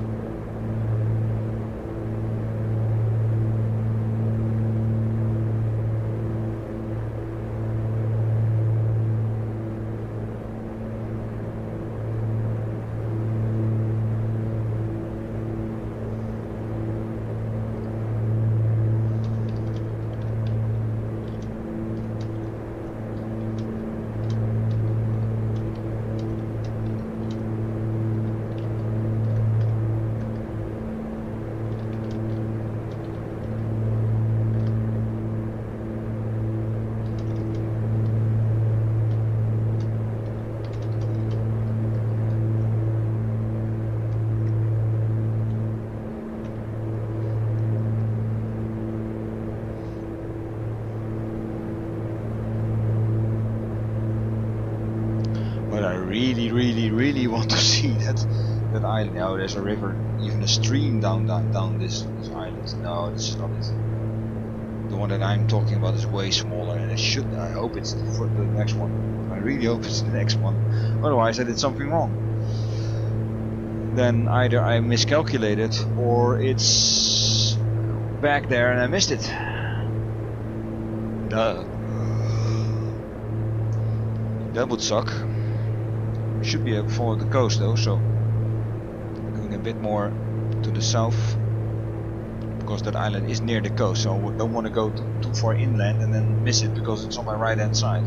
Really want to see that island. Now there's a river, even a stream down this island. No, this is not it. The one that I'm talking about is way smaller, and it should. I hope it's for the next one. I really hope it's the next one. Otherwise, I did something wrong. Then either I miscalculated, or it's back there and I missed it. That would suck. Should be able to follow the coast though, so going a bit more to the south, because that island is near the coast, so I don't want to go too far inland and then miss it because it's on my right hand side.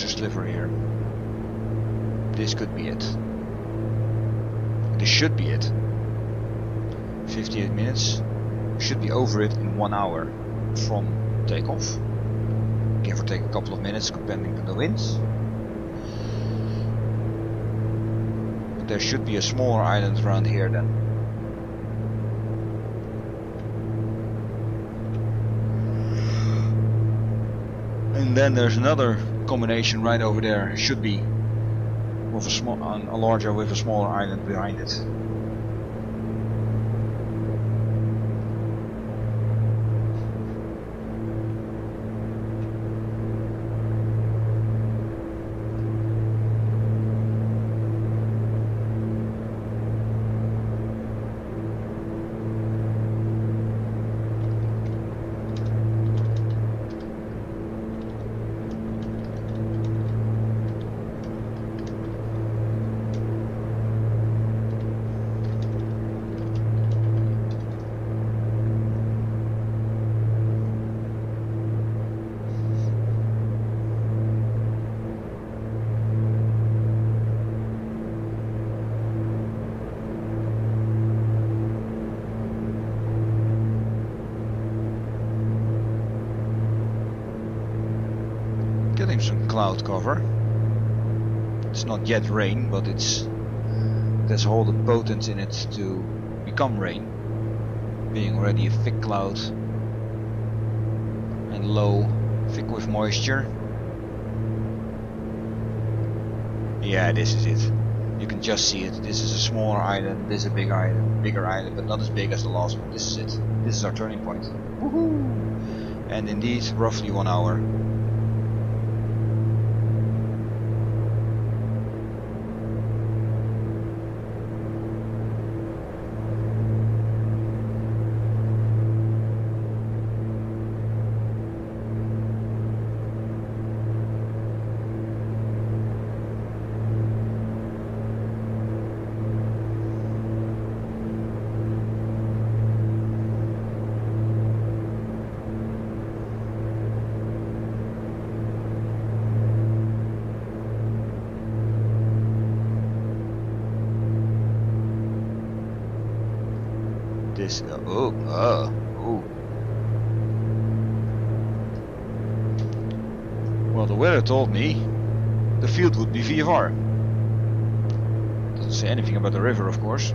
Sliver here. This could be it. This should be it. 58 minutes. Should be over it in 1 hour from takeoff. Give or take a couple of minutes depending on the winds. But there should be a smaller island around here then. And then there's another combination right over there, should be with a larger with a smaller island behind it. crimson cloud cover. It's not yet rain, but there's all the potence in it to become rain, being already a thick cloud and low, thick with moisture. Yeah, this is it. You can just see it. This is a smaller island, this is a bigger island, but not as big as the last one. This is it. This is our turning point. Woohoo! And indeed, roughly 1 hour. This, Well, the weather told me the field would be VFR. Doesn't say anything about the river, of course.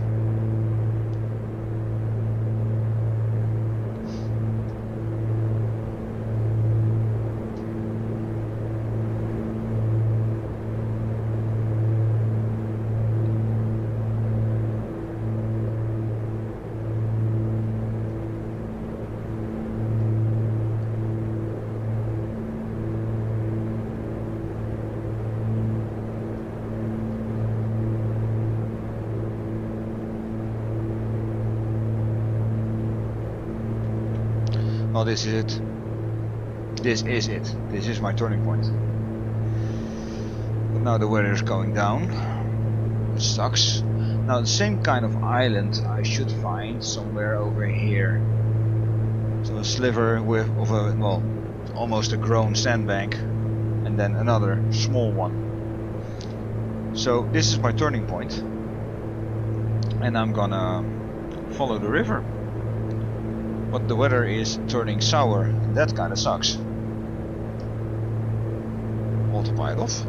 Oh, this is it. This is it. This is my turning point. But now the weather is going down, which sucks. Now the same kind of island I should find somewhere over here. So a sliver of a, well, almost a grown sandbank, and then another small one. So this is my turning point, and I'm gonna follow the river. But the weather is turning sour, and that kinda sucks. Autopilot off.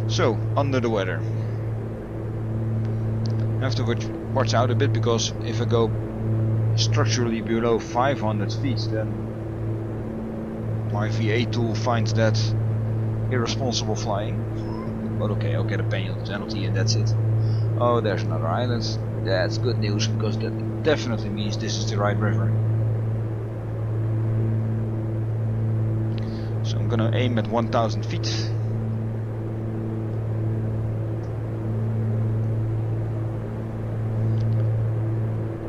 So, under the weather. I have to watch out a bit, because if I go structurally below 500 feet, then my VA tool finds that irresponsible flying. But okay, I'll get a penalty and that's it. Oh, there's another island. That's good news, because that definitely means this is the right river. So I'm gonna aim at 1000 feet.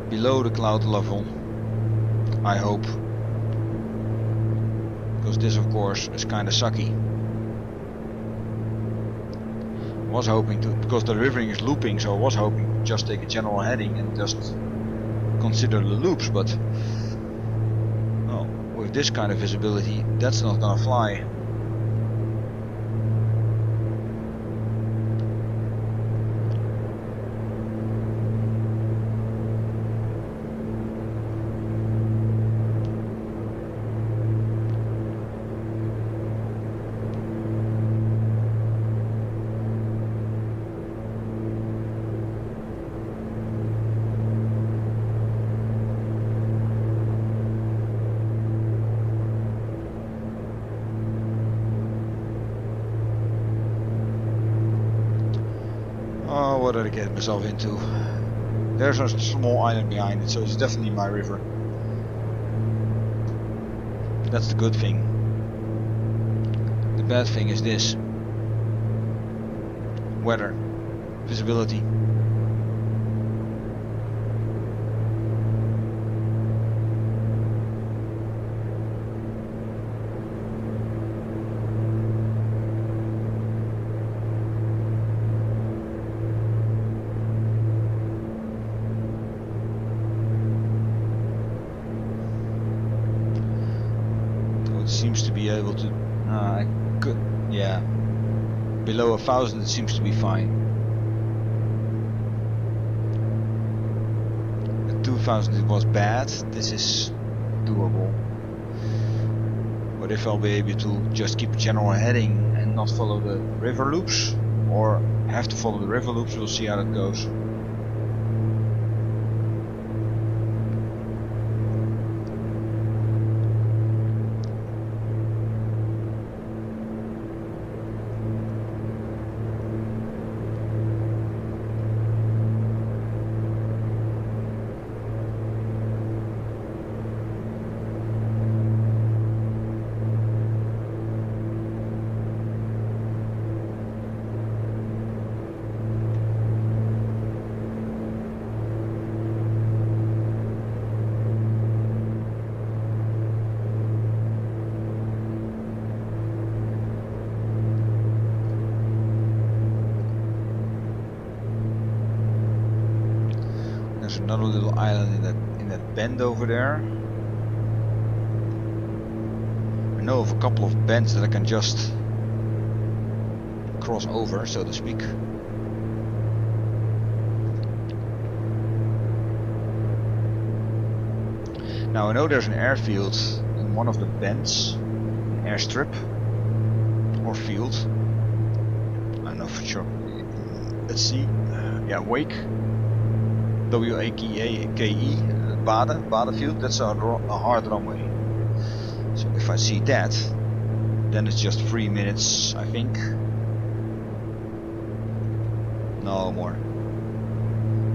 Below the cloud level, I hope, because this of course is kinda sucky. I was hoping to, because the river is looping, so I was hoping to just take a general heading and just consider the loops, but well, with this kind of visibility, that's not gonna fly. Oh, what did I get myself into? There's a small island behind it, so it's definitely my river. That's the good thing. The bad thing is this. Weather. Visibility. seems to be able to. I could, yeah. Below 1,000 it seems to be fine. At 2,000 it was bad. This is doable. But if I'll be able to just keep a general heading and not follow the river loops, or have to follow the river loops, we'll see how that goes. There's another little island in that bend over there. I know of a couple of bends that I can just cross over, so to speak. Now I know there's an airfield in one of the bends, an airstrip or field. I don't know for sure. Let's see. Yeah, Wake. W-A-K-E, Bade field, that's a hard runway. So if I see that, then it's just 3 minutes, I think. No more.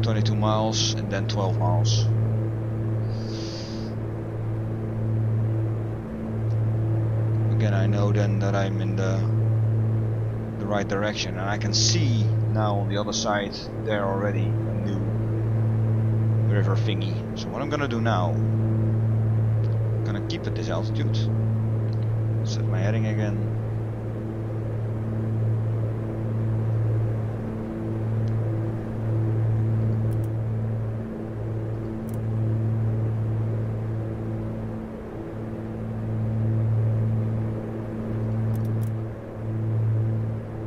22 miles and then 12 miles. Again, I know then that I'm in the right direction, and I can see now on the other side there already a new river thingy. So what I'm gonna do now, I'm gonna keep at this altitude, set my heading again,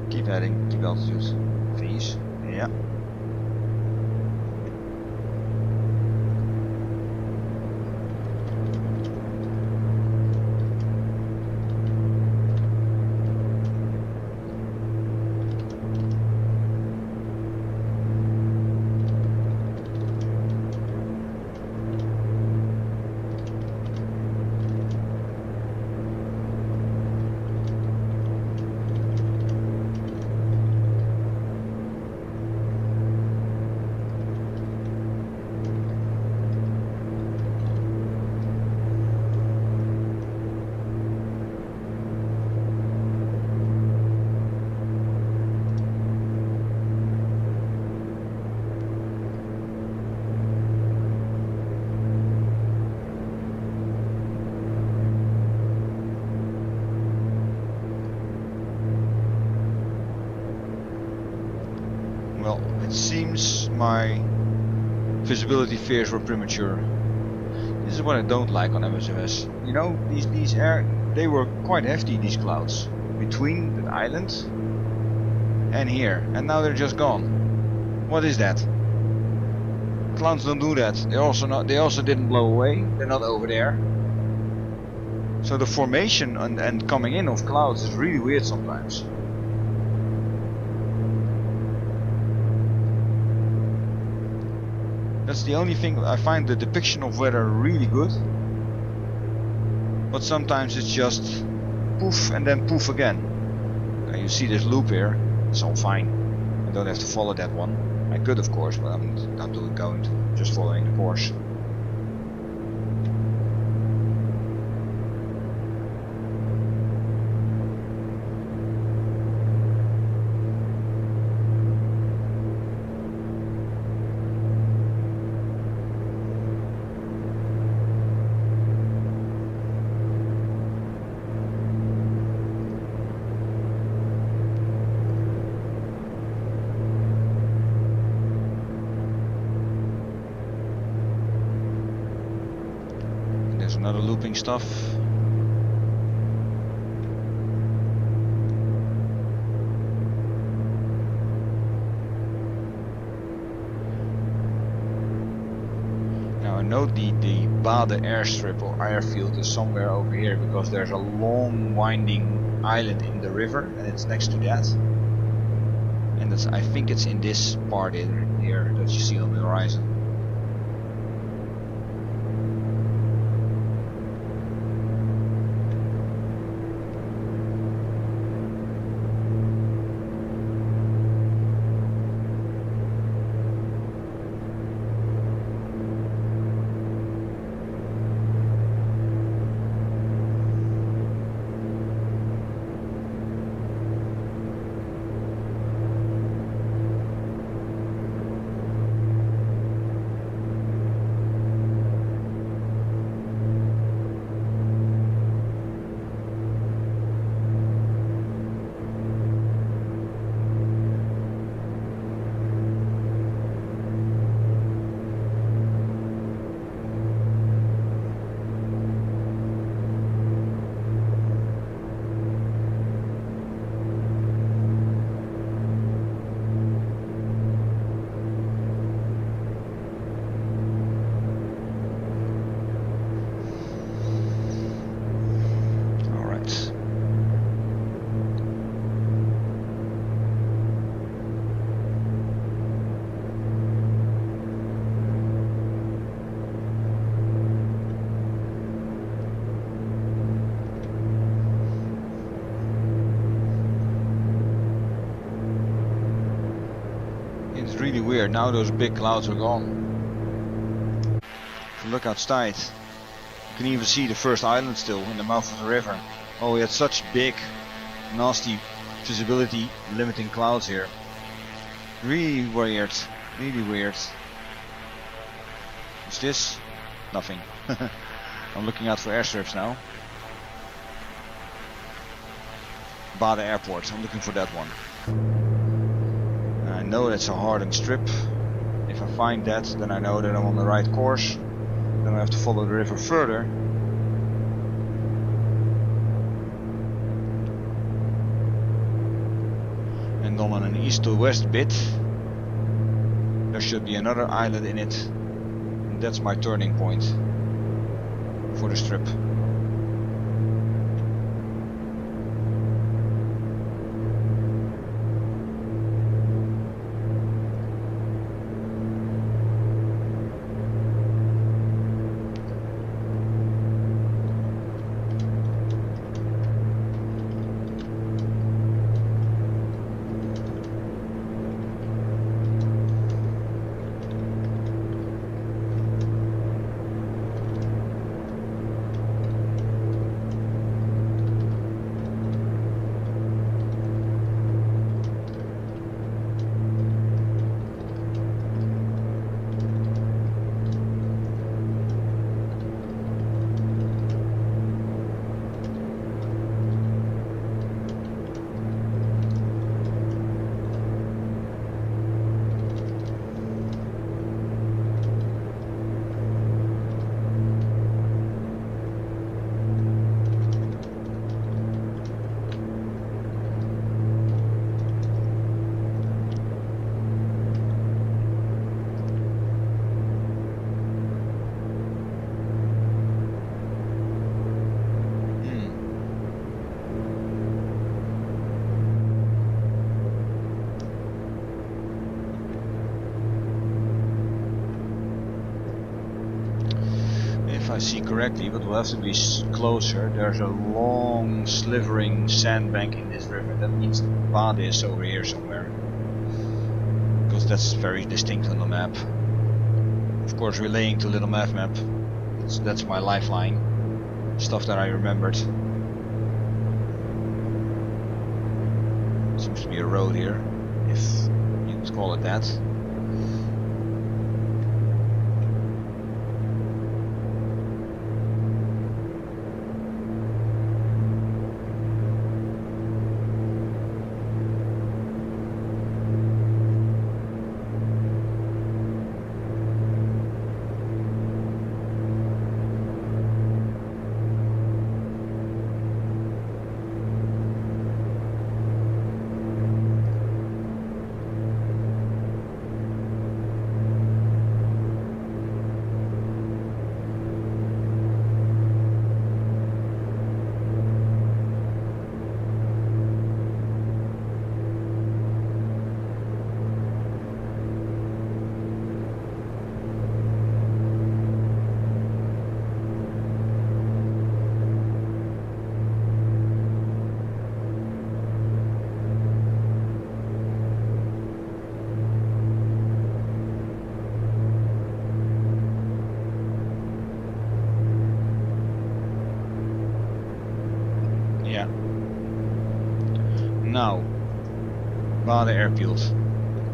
keep heading, keep altitude, please, yeah. Well, it seems my visibility fears were premature. This is what I don't like on MSFS. You know, they were quite hefty, these clouds, between the island and here, and now they're just gone. What is that? Clouds don't do that. They also didn't blow away. They're not over there. So the formation and coming in of clouds is really weird sometimes. That's the only thing. I find the depiction of weather really good, but sometimes it's just poof and then poof again. Now you see this loop here, it's all fine. I don't have to follow that one. I could of course, but I'm not going to, just following the course. Another looping stuff. know the Bade airstrip or airfield is somewhere over here, because there's a long winding island in the river and it's next to that. And that's, I think it's in this part here that you see on the horizon. Really weird. Now those big clouds are gone. If you look outside, you can even see the first island still in the mouth of the river. Oh, we had such big, nasty visibility limiting clouds here. Really weird. Really weird. What's this? Nothing. I'm looking out for airstrips now. Bade Airport. I'm looking for that one. I know that's a hardened strip. If I find that, then I know that I'm on the right course. Then I have to follow the river further. And on an east to west bit, there should be another island in it. And that's my turning point for the strip. I see correctly, but we'll have to be closer. There's a long slivering sandbank in this river. That means Bade is over here somewhere, because that's very distinct on the map. Of course, relaying to Little Math Map, that's my lifeline, stuff that I remembered. Seems to be a road here, if you could call it that. Bade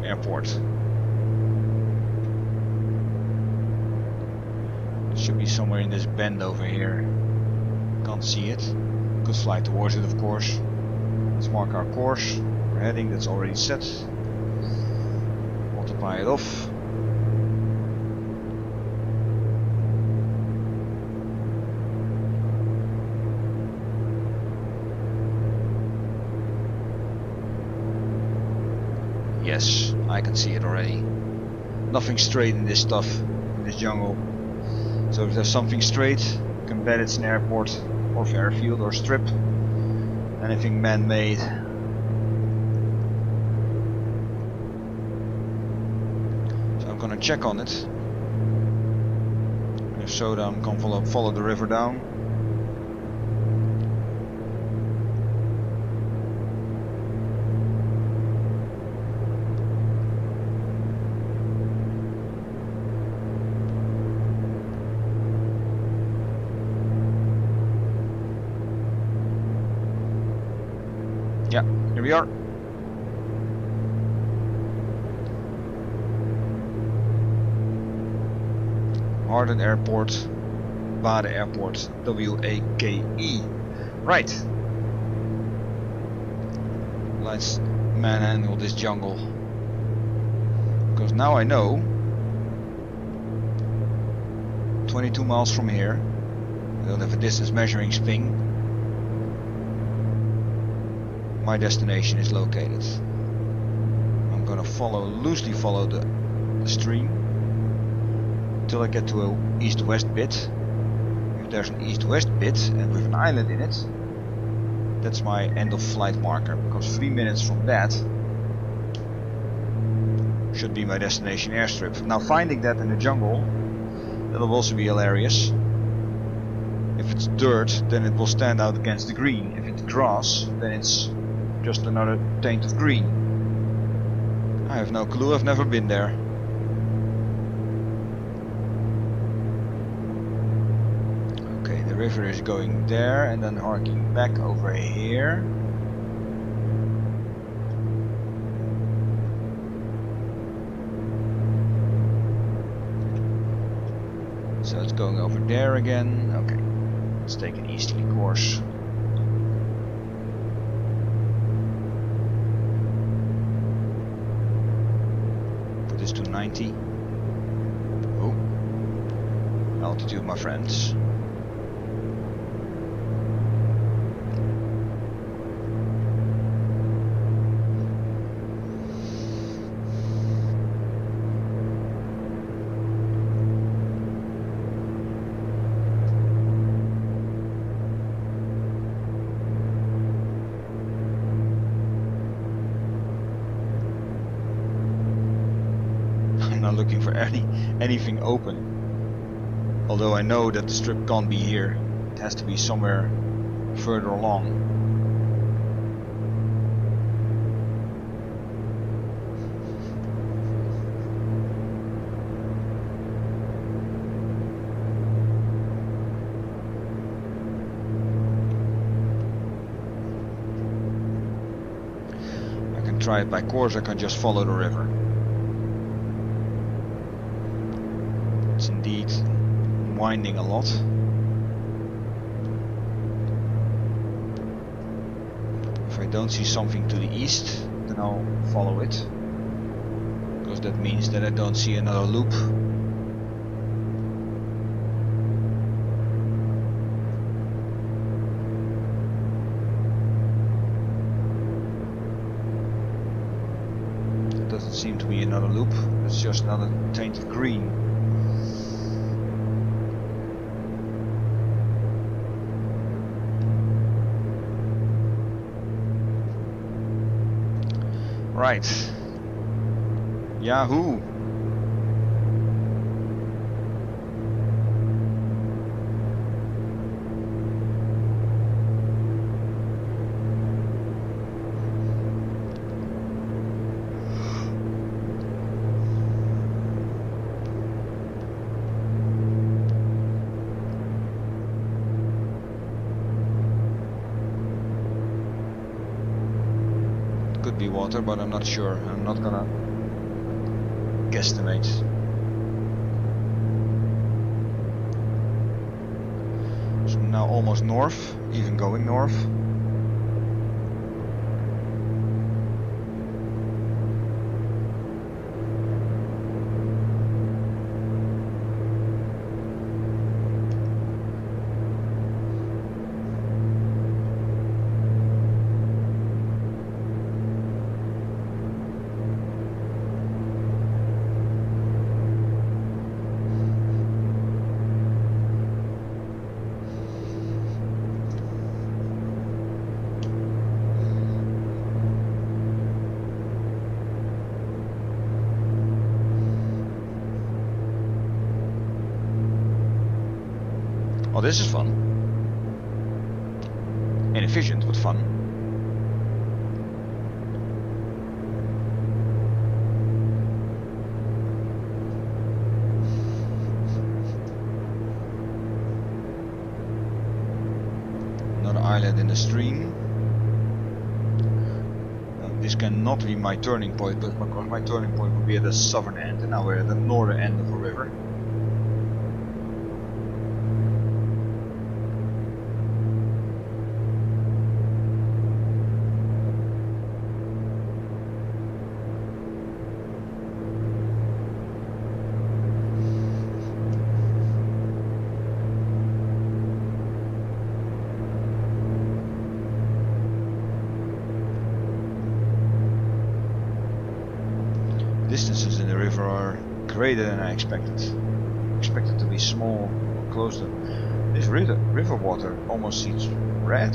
Airport. It should be somewhere in this bend over here. Can't see it. Could fly towards it, of course. Let's mark our course. Our heading, that's already set. Multiply it off. Yes, I can see it already. Nothing straight in this stuff, in this jungle. So if there's something straight, you can bet it's an airport or airfield or strip. Anything man-made. So I'm gonna check on it. If so, then I'm gonna follow the river down. Yeah, here we are. Harden Airport, Bade Airport, WAYY. Right. Let's manhandle this jungle. Because now I know 22 miles from here, I don't have a distance measuring thing. My destination is located. I'm gonna loosely follow the stream until I get to a east-west bit. If there's an east-west bit and with an island in it, that's my end of flight marker, because 3 minutes from that should be my destination airstrip. Now finding that in the jungle, that'll also be hilarious. If it's dirt, then it will stand out against the green. If it's grass, then it's just another taint of green. I have no clue, I've never been there. Okay, the river is going there and then arcing back over here. So it's going over there again. Okay, let's take an easterly course. This to 90. Oh, altitude, my friends. Looking for anything open, although I know that the strip can't be here. It has to be somewhere further along. I can try it by course, I can just follow the river. It's indeed winding a lot. If I don't see something to the east, then I'll follow it, because that means that I don't see another loop. There doesn't seem to be another loop, it's just another taint of green. Right. Yahoo! water, but I'm not sure. I'm not gonna guesstimate. So now almost north, even going north. Oh, this is fun. Inefficient, but fun. Another island in the stream. This cannot be my turning point, but because my turning point will be at the southern end, and now we're at the northern end of the river. Distances in the river are greater than I expected. Expected to be small or closer. This river water almost seems red.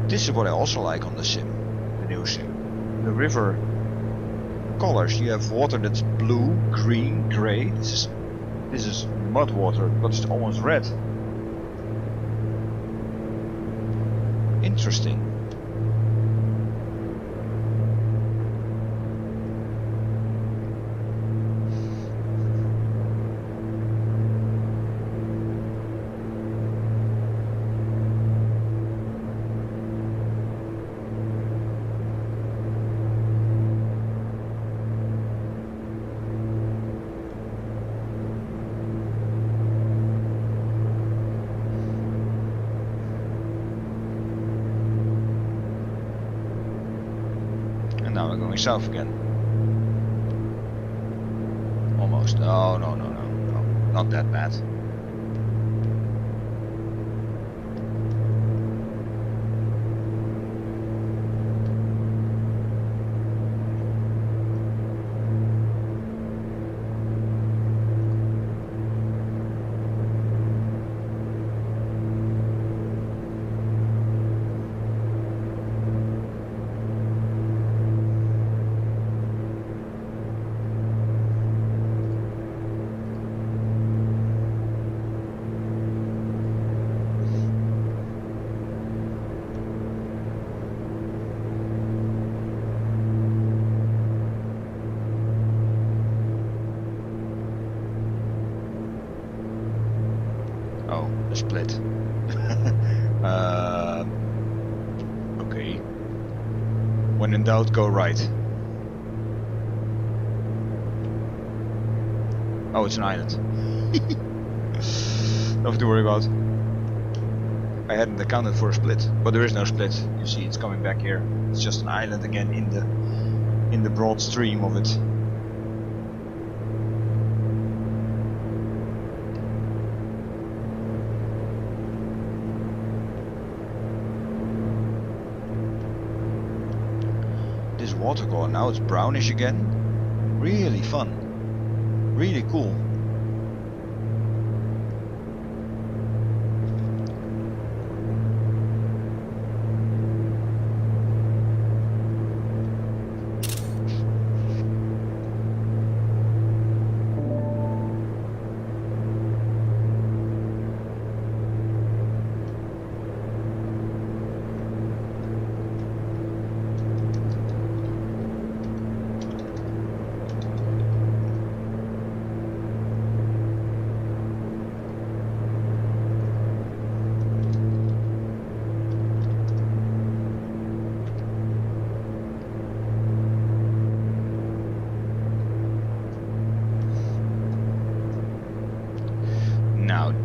This is what I also like on the sim, the new sim. The river colors. You have water that's blue, green, grey. This is mud water, but it's almost red. Interesting. Now we're going south again. Almost. Oh, no, not that bad. Oh, a split. Okay. When in doubt, go right. Oh, it's an island. Nothing to worry about. I hadn't accounted for a split, but there is no split. You see, it's coming back here. It's just an island again in the broad stream of it. This water color now it's brownish again. Really fun. Really cool.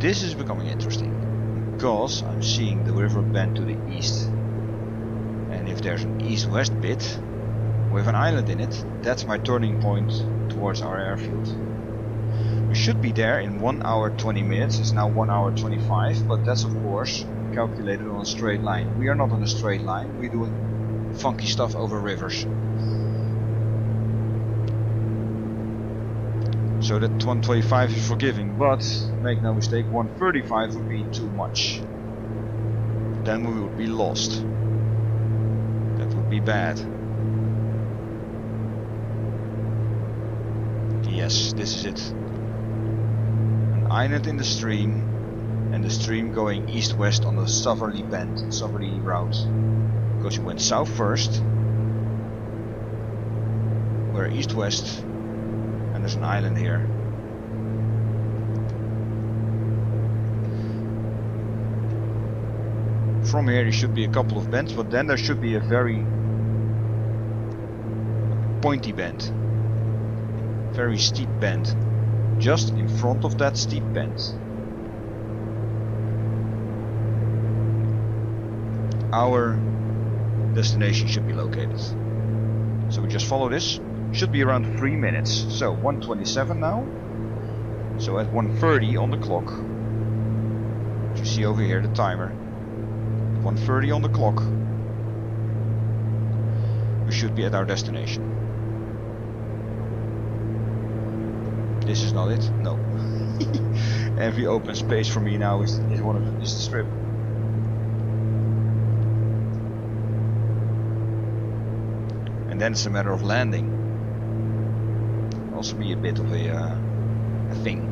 this is becoming interesting, because I'm seeing the river bend to the east, and if there's an east-west bit with an island in it, that's my turning point towards our airfield. We should be there in 1 hour 20 minutes. It's now 1 hour 25, but that's of course calculated on a straight line. We are not on a straight line, we're doing funky stuff over rivers. So that 125 is forgiving, but make no mistake, 135 would be too much. Then we would be lost. That would be bad. Yes, this is it. An island in the stream, and the stream going east-west on the southerly bend, southerly route. Because you went south first, we're east-west, and there's an island here. From here there should be a couple of bends, but then there should be a very pointy bend. Very steep bend. Just in front of that steep bend. Our destination should be located. So we just follow this. Should be around 3 minutes. So 1:27 now. So at 1:30 on the clock. You see over here the timer. 1:30 on the clock. We should be at our destination. This is not it. No. Every open space for me now is the strip. And then it's a matter of landing. Also be a bit of a thing.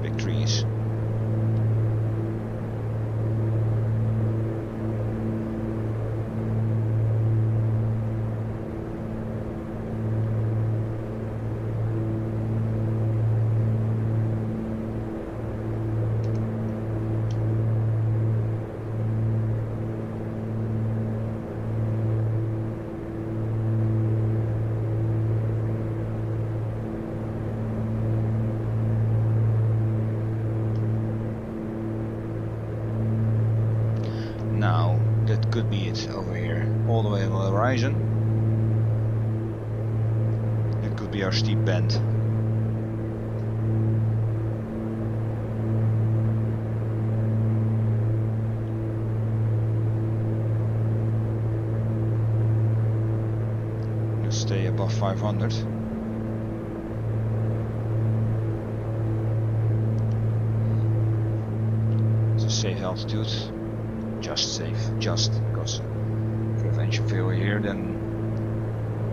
Big trees. Now, that could be it over here, all the way on the horizon. It could be our steep bend. Let's stay above 500. It's a safe altitude. Just safe, just because if we have engine failure here, then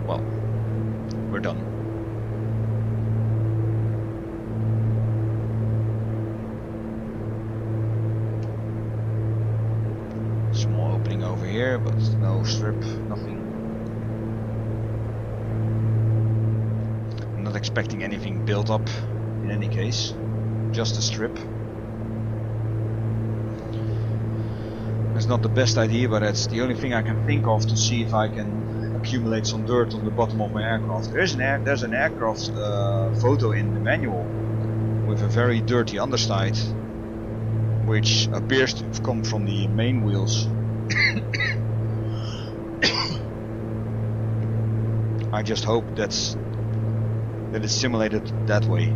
well, we're done. Small opening over here, but no strip, nothing. I'm not expecting anything built up in any case, just a strip. It's not the best idea, but it's the only thing I can think of to see if I can accumulate some dirt on the bottom of my aircraft. There's an aircraft photo in the manual with a very dirty underside, which appears to have come from the main wheels. I just hope that it's simulated that way.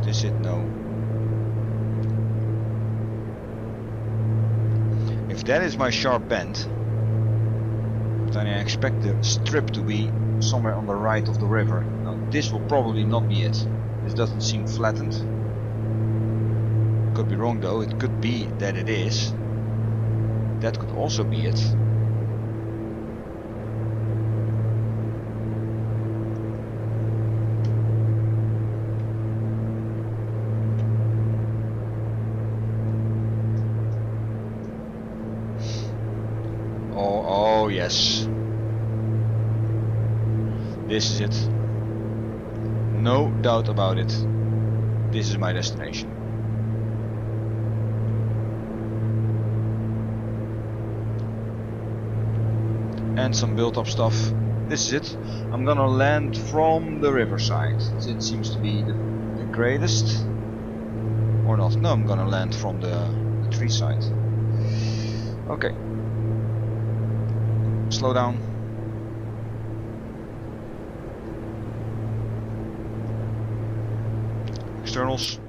Is it? No. If that is my sharp bend, then I expect the strip to be somewhere on the right of the river. Now this will probably not be it. This doesn't seem flattened. Could be wrong though, it could be that it is. That could also be it. Oh yes. This is it. No doubt about it. This is my destination. And some built up stuff. This is it. I'm gonna land from the riverside. It seems to be the greatest. Or not. No, I'm gonna land from the tree side. Okay. Slow down. Externals.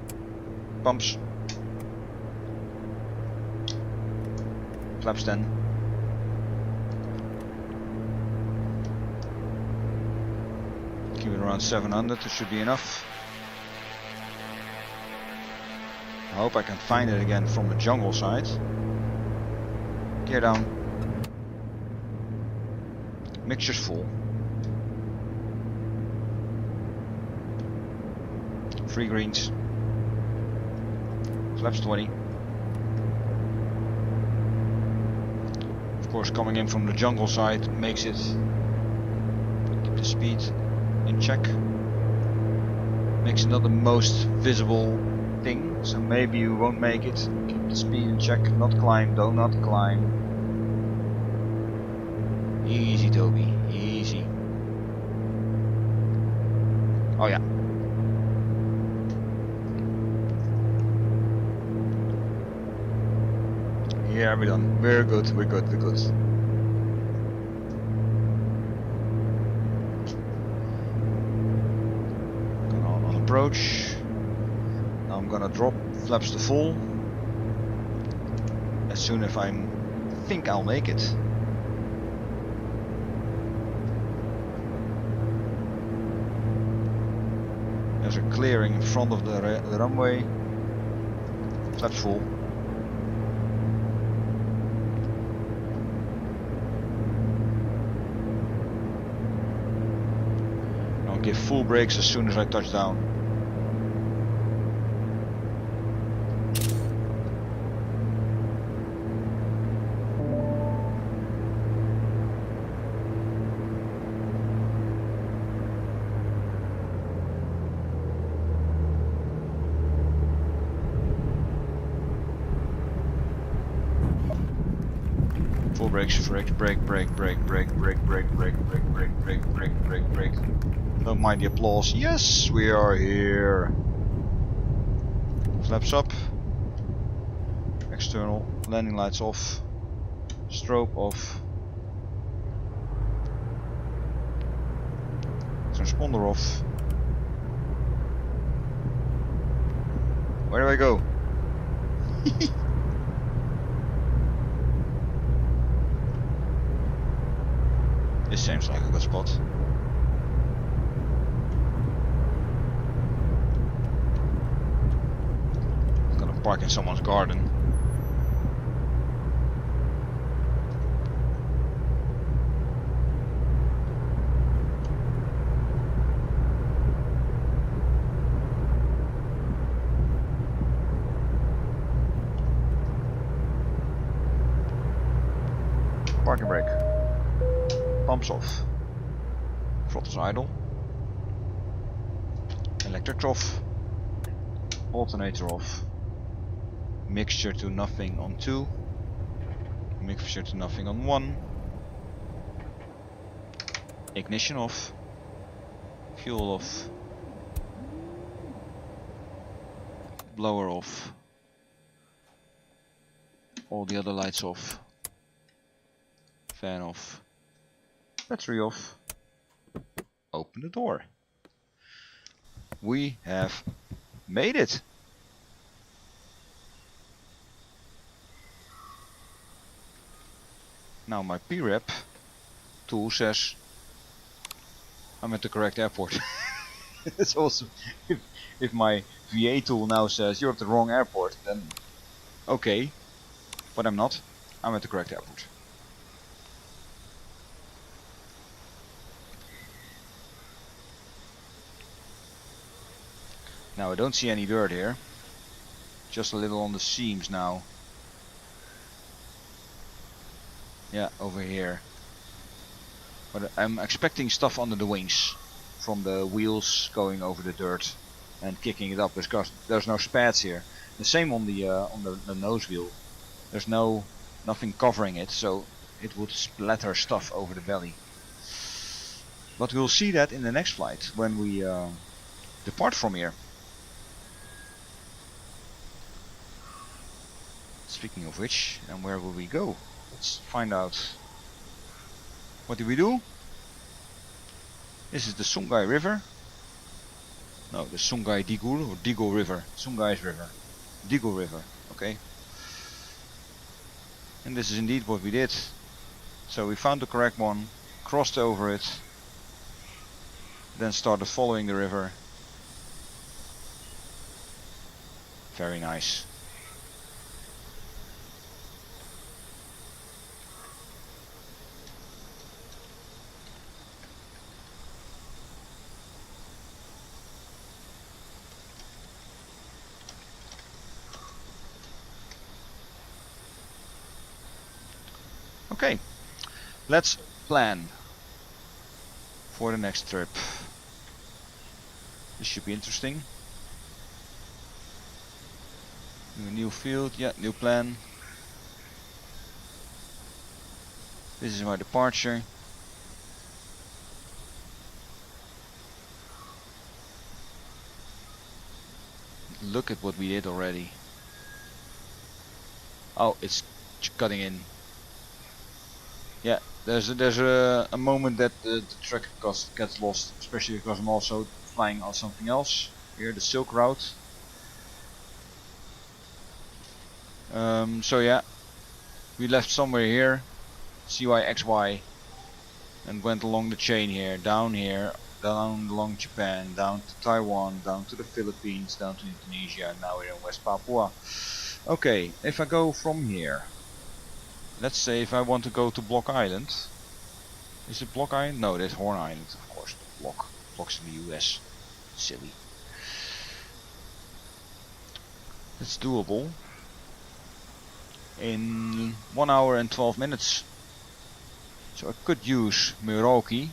Pumps. Flaps 10. Keep it around 700, it should be enough. I hope I can find it again from the jungle side. Gear down. Mixture's full. Free greens. Flaps 20. Of course, coming in from the jungle side makes it keep the speed in check. Makes it not the most visible thing, so maybe you won't make it. Keep the speed in check, not climb, do not climb. Easy, Toby, easy. Oh yeah. Yeah, we're done. We're good, we're good, we're good. On approach. Now I'm gonna drop flaps to full. As soon as I think I'll make it. There's a clearing in front of the runway. Flaps full. I'll give full brakes as soon as I touch down. Full brakes, brake, brake, brake, brake, brake, brake, brake, brake, brake, brake, brake, brake, brake, brake. Don't mind the applause. Yes, we are here. Flaps up. External landing lights off. Strobe off. Transponder off. Where do I go? This seems like a good spot. I'm gonna park in someone's garden. Parking brake. Pumps off. Throttle's idle. Electrics off. Alternator off. Mixture to nothing on 2. Mixture to nothing on 1. Ignition off. Fuel off. Blower off. All the other lights off. Fan off. Battery off. Open the door. We have made it. Now my PREP tool says I'm at the correct airport. It's also if my VA tool now says you're at the wrong airport, then okay, but I'm not. I'm at the correct airport. Now I don't see any dirt here, just a little on the seams now. Yeah, over here. But I'm expecting stuff under the wings, from the wheels going over the dirt and kicking it up because there's no spats here. The same on the nose wheel. There's nothing covering it, so it would splatter stuff over the belly. But we'll see that in the next flight when we depart from here. Speaking of which, and where will we go? Let's find out. What do we do? This is the Sungai River. No, the Sungai Digul or Digul River. Sungai's River. Digul River. Okay. And this is indeed what we did. So we found the correct one, crossed over it, then started following the river. Very nice. Okay, let's plan for the next trip. This should be interesting. New field, yeah, new plan. This is my departure. Look at what we did already. Oh, it's cutting in. Yeah, there's a moment that the track gets lost, especially because I'm also flying on something else. Here, the Silk Route. So yeah, we left somewhere here, CYXY, and went along the chain here, down along Japan, down to Taiwan, down to the Philippines, down to Indonesia, and now we're in West Papua. Okay, if I go from here. Let's say if I want to go to Block Island. Is it Block Island? No, that's Horn Island, of course. Block's in the US. Silly. It's doable. In 1 hour and 12 minutes. So I could use Merauke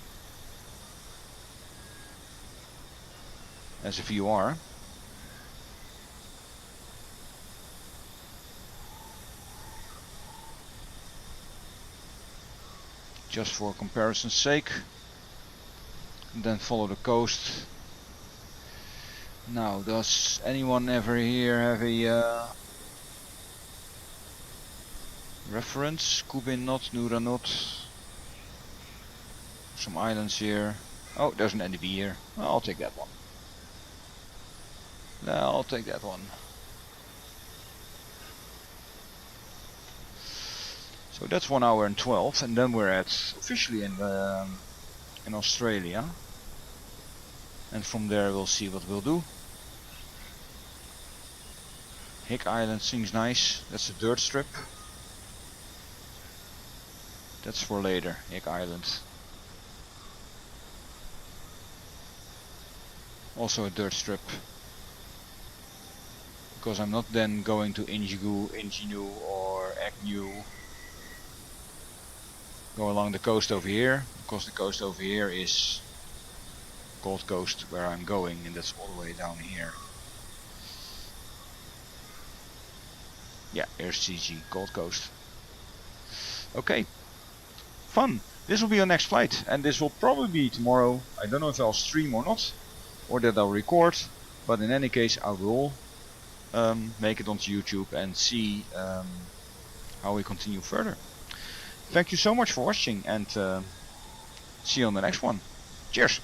as a VOR. Just for comparison's sake, and then follow the coast. Now, does anyone ever here have a reference? Kubin not, Nura not. Some islands here. Oh, there's an NDB here. I'll take that one. I'll take that one. So that's 1 hour and 12, and then we're officially in Australia, and from there we'll see what we'll do. Hick Island seems nice. That's a dirt strip. That's for later. Hick Island. Also a dirt strip. Because I'm not then going to Ingenu or Agnew. Go along the coast over here, because the coast over here is Gold Coast where I'm going, and that's all the way down here. Yeah, here's CG, Gold Coast. Okay, fun. This will be our next flight, and this will probably be tomorrow. I don't know if I'll stream or not, or that I'll record, but in any case I will make it onto YouTube and see how we continue further. Thank you so much for watching, and see you on the next one. Cheers!